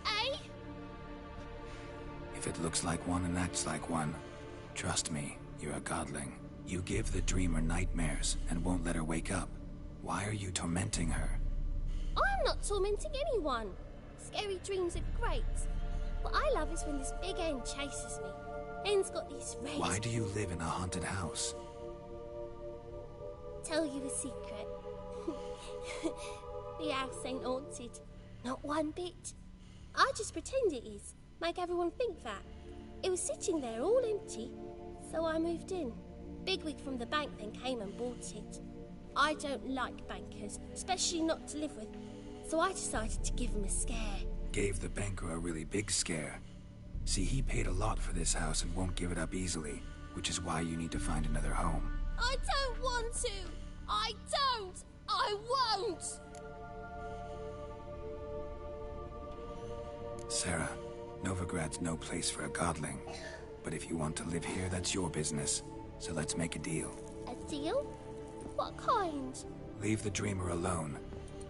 Eh? If it looks like one and acts like one, trust me, you're a godling. You give the dreamer nightmares and won't let her wake up. Why are you tormenting her? I'm not tormenting anyone. Scary dreams are great. What I love is when this big hen chases me. Hen's got these rays. Why do you live in a haunted house? Tell you a secret. The house ain't haunted. Not one bit. I just pretend it is. Make everyone think that. It was sitting there all empty, so I moved in. Bigwig from the bank then came and bought it. I don't like bankers, especially not to live with, so I decided to give him a scare. Gave the banker a really big scare. See, he paid a lot for this house and won't give it up easily, which is why you need to find another home. I don't want to! I don't! I won't! Sarah, Novigrad's no place for a godling. But if you want to live here, that's your business. So let's make a deal. A deal? What kind? Leave the dreamer alone.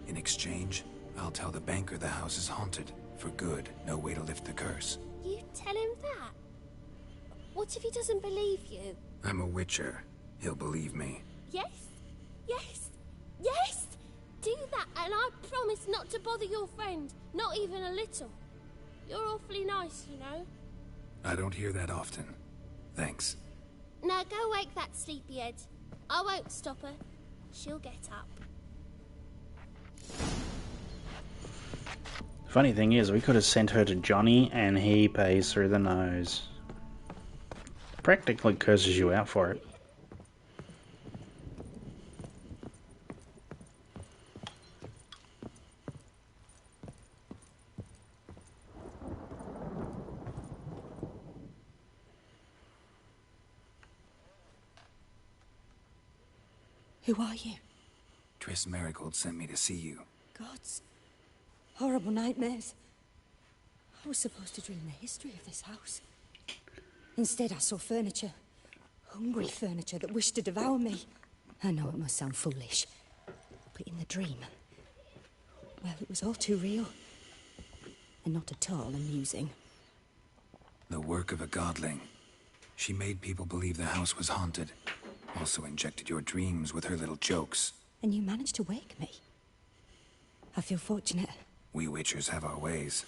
In exchange, I'll tell the banker the house is haunted. For good, no way to lift the curse. You tell him that? What if he doesn't believe you? I'm a witcher. He'll believe me. Yes? Yes? Yes! Do that, and I promise not to bother your friend. Not even a little. You're awfully nice, you know. I don't hear that often. Thanks. Now go wake that sleepyhead. I won't stop her. She'll get up. Funny thing is, we could have sent her to Johnny and he pays through the nose. Practically curses you out for it. Who are you? Triss Merigold sent me to see you. Gods. Horrible nightmares. I was supposed to dream the history of this house. Instead, I saw furniture. Hungry furniture that wished to devour me. I know it must sound foolish, but in the dream, well, it was all too real. And not at all amusing. The work of a godling. She made people believe the house was haunted. Also injected your dreams with her little jokes. And you managed to wake me. I feel fortunate. We witchers have our ways.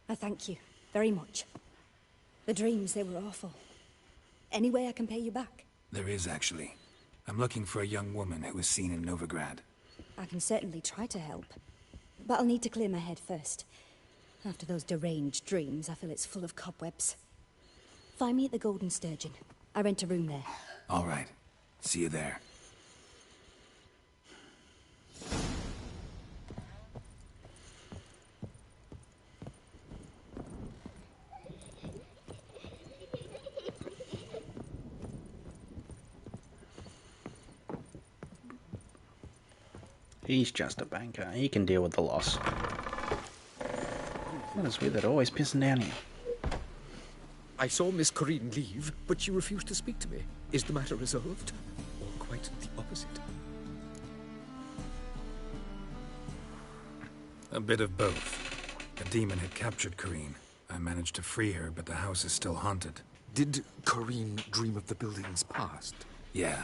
I thank you very much. The dreams, they were awful. Any way I can pay you back? There is, actually. I'm looking for a young woman who was seen in Novigrad. I can certainly try to help. But I'll need to clear my head first. After those deranged dreams, I feel it's full of cobwebs. Find me at the Golden Sturgeon. I rent a room there. All right. See you there. He's just a banker. He can deal with the loss. What is with it? Always pissing down here. I saw Miss Corinne leave, but she refused to speak to me. Is the matter resolved? Or quite the opposite? A bit of both. A demon had captured Corinne. I managed to free her, but the house is still haunted. Did Corinne dream of the building's past? Yeah.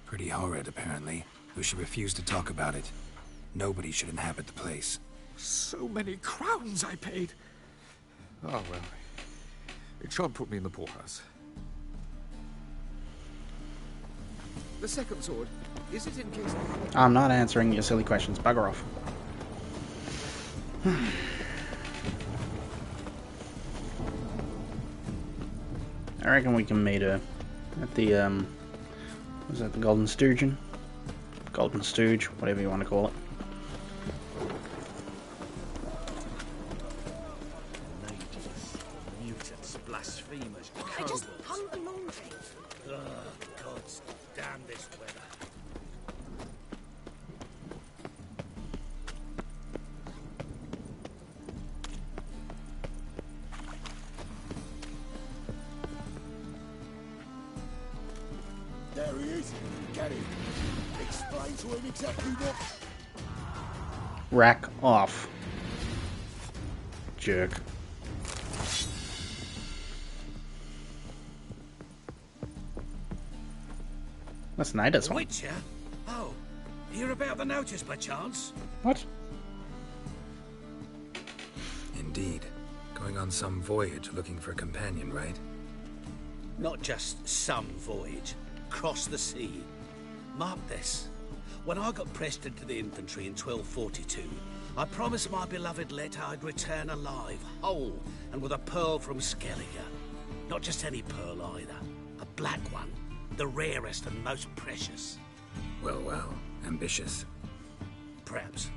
Pretty horrid, apparently, though she refused to talk about it. Nobody should inhabit the place. So many crowns I paid. Oh, well. It shan't put me in the poorhouse. The second sword, is it in case... I'm not answering your silly questions. Bugger off. I reckon we can meet her at the, was that the Golden Sturgeon? Golden Stooge, whatever you want to call it. Mutants, blasphemers, I just hung the laundry. Ugh, gods, damn this weather. about it. Explain to him exactly what... Rack off. Jerk. That's Nada's one. Witcher? Oh, hear about the notice by chance? What? Indeed. Going on some voyage looking for a companion, right? Not just some voyage. Cross the sea. Mark this. When I got pressed into the infantry in 1242, I promised my beloved Letta I'd return alive, whole, and with a pearl from Skellige. Not just any pearl either. A black one. The rarest and most precious. Well, well. Ambitious. Perhaps.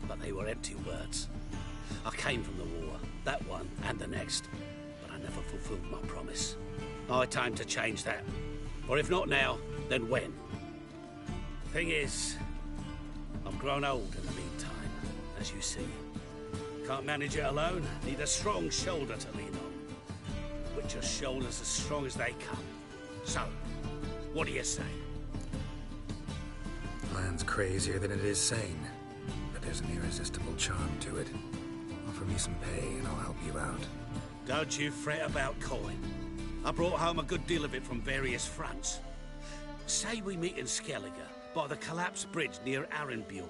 But they were empty words. I came from the war. That one and the next. But I never fulfilled my promise. High time to change that. Or if not now, then when? Thing is, I've grown old in the meantime, as you see. Can't manage it alone. Need a strong shoulder to lean on. Witcher's shoulders as strong as they come. So, what do you say? Plan's crazier than it is sane, but there's an irresistible charm to it. Offer me some pay and I'll help you out. Don't you fret about coin. I brought home a good deal of it from various fronts. Say we meet in Skellige, by the collapsed bridge near Arenbjorn.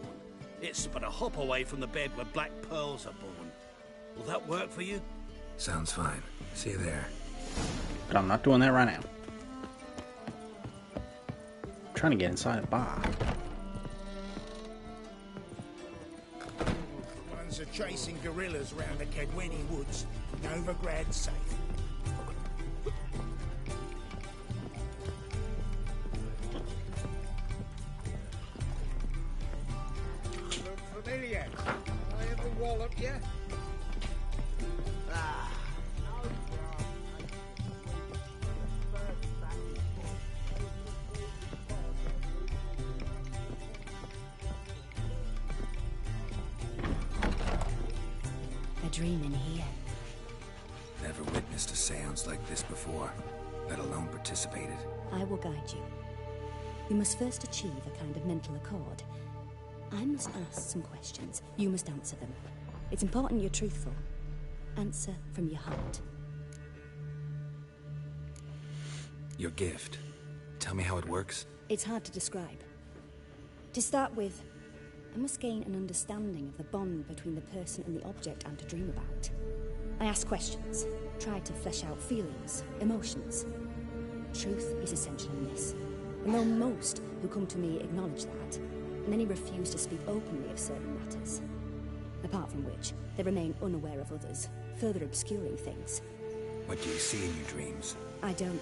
It's but a hop away from the bed where black pearls are born. Will that work for you? Sounds fine. See you there. But I'm not doing that right now. I'm trying to get inside a bar. Ones are chasing guerrillas round the Kedweni woods. Novigrad's safe. Look familiar. I ever wallop you? A dream in here. Never witnessed a seance like this before, let alone participated. I will guide you. You must first achieve a kind of mental accord. I must ask some questions. You must answer them. It's important you're truthful. Answer from your heart. Your gift. Tell me how it works. It's hard to describe. To start with, I must gain an understanding of the bond between the person and the object I'm to dream about. I ask questions, try to flesh out feelings, emotions. Truth is essential in this. And though most who come to me acknowledge that, many refuse to speak openly of certain matters. Apart from which, they remain unaware of others, further obscuring things. What do you see in your dreams? I don't.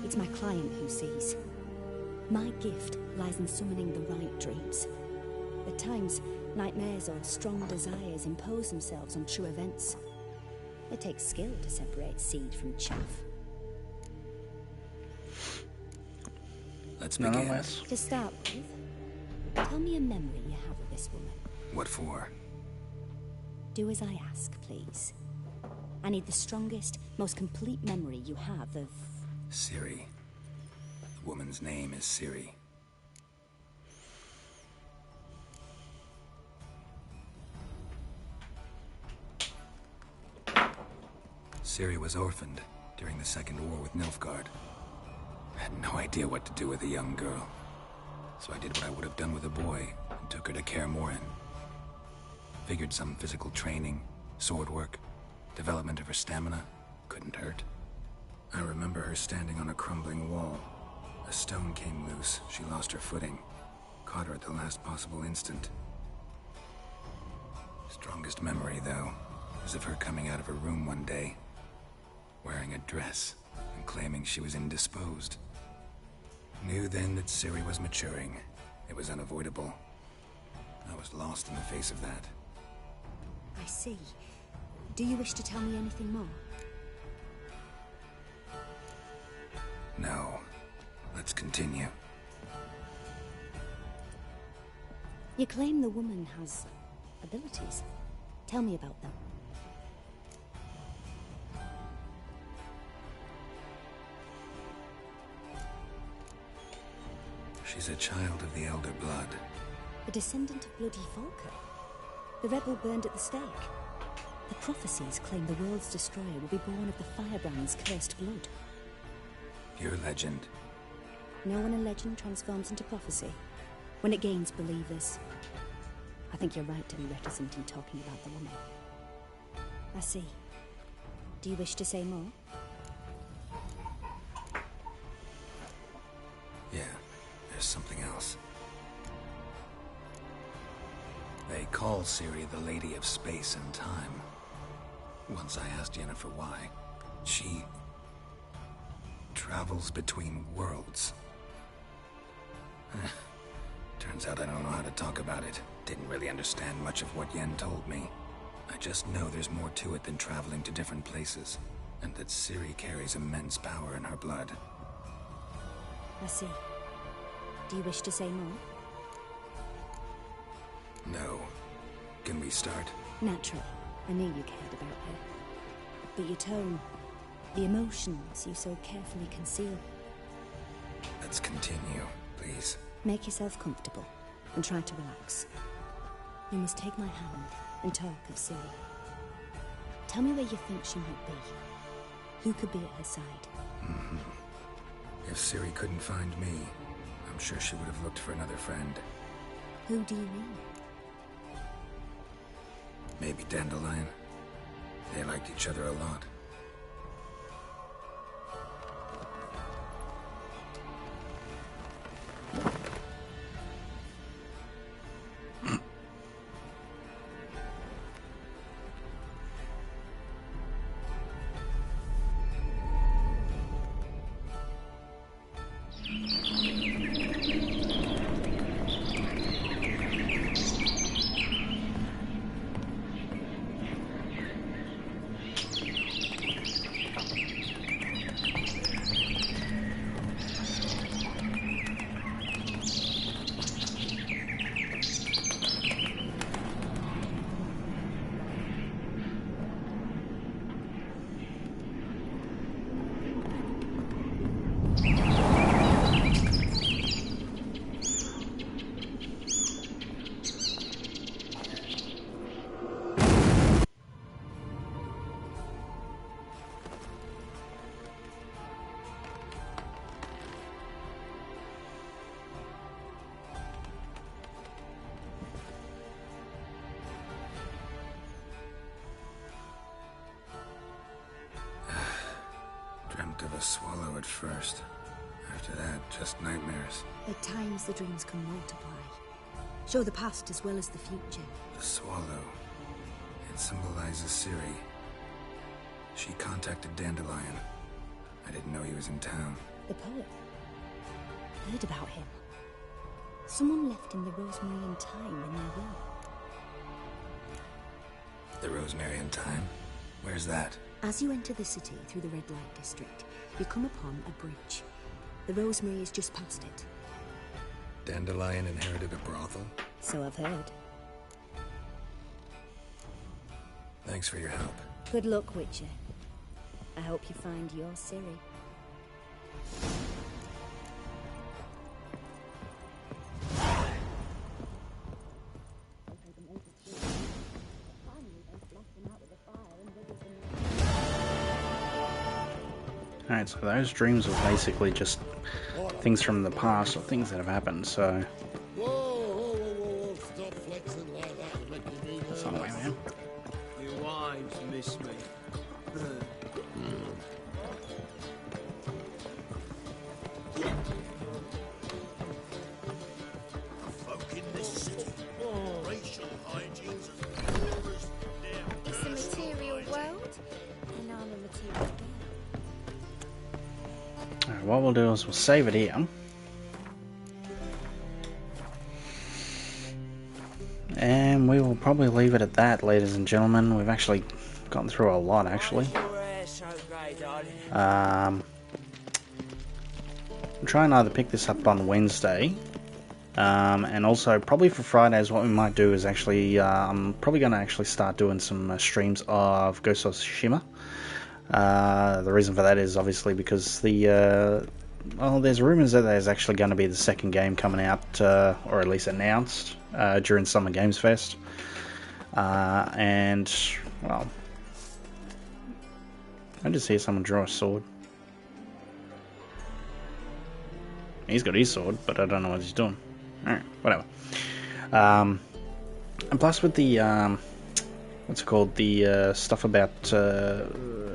It's my client who sees. My gift lies in summoning the right dreams. At times, nightmares or strong desires impose themselves on true events. It takes skill to separate seed from chaff. Let's begin. To start with, tell me a memory you have of this woman. What for? Do as I ask, please. I need the strongest, most complete memory you have of... Ciri. The woman's name is Ciri. Ciri was orphaned during the Second War with Nilfgaard. I had no idea what to do with a young girl. So I did what I would have done with a boy and took her to Kaer Morhen. Figured some physical training, sword work, development of her stamina couldn't hurt. I remember her standing on a crumbling wall. A stone came loose, she lost her footing. Caught her at the last possible instant. Strongest memory, though, is of her coming out of her room one day, wearing a dress and claiming she was indisposed. Knew then that Ciri was maturing. It was unavoidable. I was lost in the face of that. I see. Do you wish to tell me anything more? No. Let's continue. You claim the woman has abilities. Tell me about them. She a child of the Elder Blood. A descendant of Bloody Falker. The rebel burned at the stake. The prophecies claim the world's destroyer will be born of the Firebrand's cursed blood. Your legend. Know when a legend transforms into prophecy? When it gains believers. I think you're right to be reticent in talking about the woman. I see. Do you wish to say more? Yeah, there's something else. They call Ciri the Lady of Space and Time. Once I asked Yennefer why. She travels between worlds. Turns out I don't know how to talk about it. Didn't really understand much of what Yen told me. I just know there's more to it than traveling to different places, and that Ciri carries immense power in her blood. I see. Do you wish to say more? No. Can we start? Naturally. I knew you cared about her. But your tone, the emotions you so carefully conceal. Let's continue, please. Make yourself comfortable and try to relax. You must take my hand and talk of Ciri. Tell me where you think she might be. Who could be at her side? If Ciri couldn't find me, I'm sure she would have looked for another friend. Who do you mean? Maybe Dandelion. They liked each other a lot. Of a swallow at first. After that, just nightmares. At times the dreams can multiply. Show the past as well as the future. The swallow. It symbolizes Ciri. She contacted Dandelion. I didn't know he was in town. The poet. Heard about him. Someone left him the rosemary and thyme in their will. The rosemary and thyme? Where's that? As you enter the city through the red light district, you come upon a bridge. The rosemary is just past it. Dandelion inherited a brothel? So I've heard. Thanks for your help. Good luck, Witcher. I hope you find your Ciri. Alright, so those dreams were basically just things from the past or things that have happened, so... Whoa, stop flexing like that. You're making me nervous. That's on the way, man. Your wives miss me. Folk in this city. Racial hygiene's It's a material world, and I'm a material girl. Alright, what we'll do is we'll save it here. And we will probably leave it at that, ladies and gentlemen. We've actually gotten through a lot, actually. I'm trying to either pick this up on Wednesday, and also probably for Fridays what we might do is actually, I'm probably going to actually start doing some streams of Ghost of Tsushima. The reason for that is obviously because the well, there's rumours that there's actually going to be the second game coming out, or at least announced, during Summer Games Fest. And, well, I just hear someone draw a sword. He's got his sword, but I don't know what he's doing. Alright, whatever. And plus with the, what's it called? The stuff about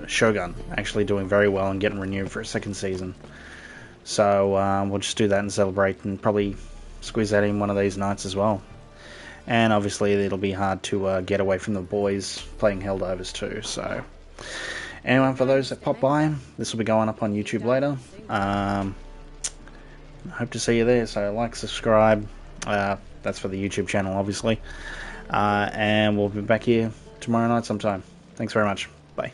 Shogun actually doing very well and getting renewed for a second season. So we'll just do that and celebrate and probably squeeze that in one of these nights as well. And obviously it'll be hard to get away from the boys playing Helldivers too. So anyway, for those that pop by, this will be going up on YouTube later. Hope to see you there. So like, subscribe. That's for the YouTube channel, obviously. And we'll be back here tomorrow night sometime. Thanks very much. Bye.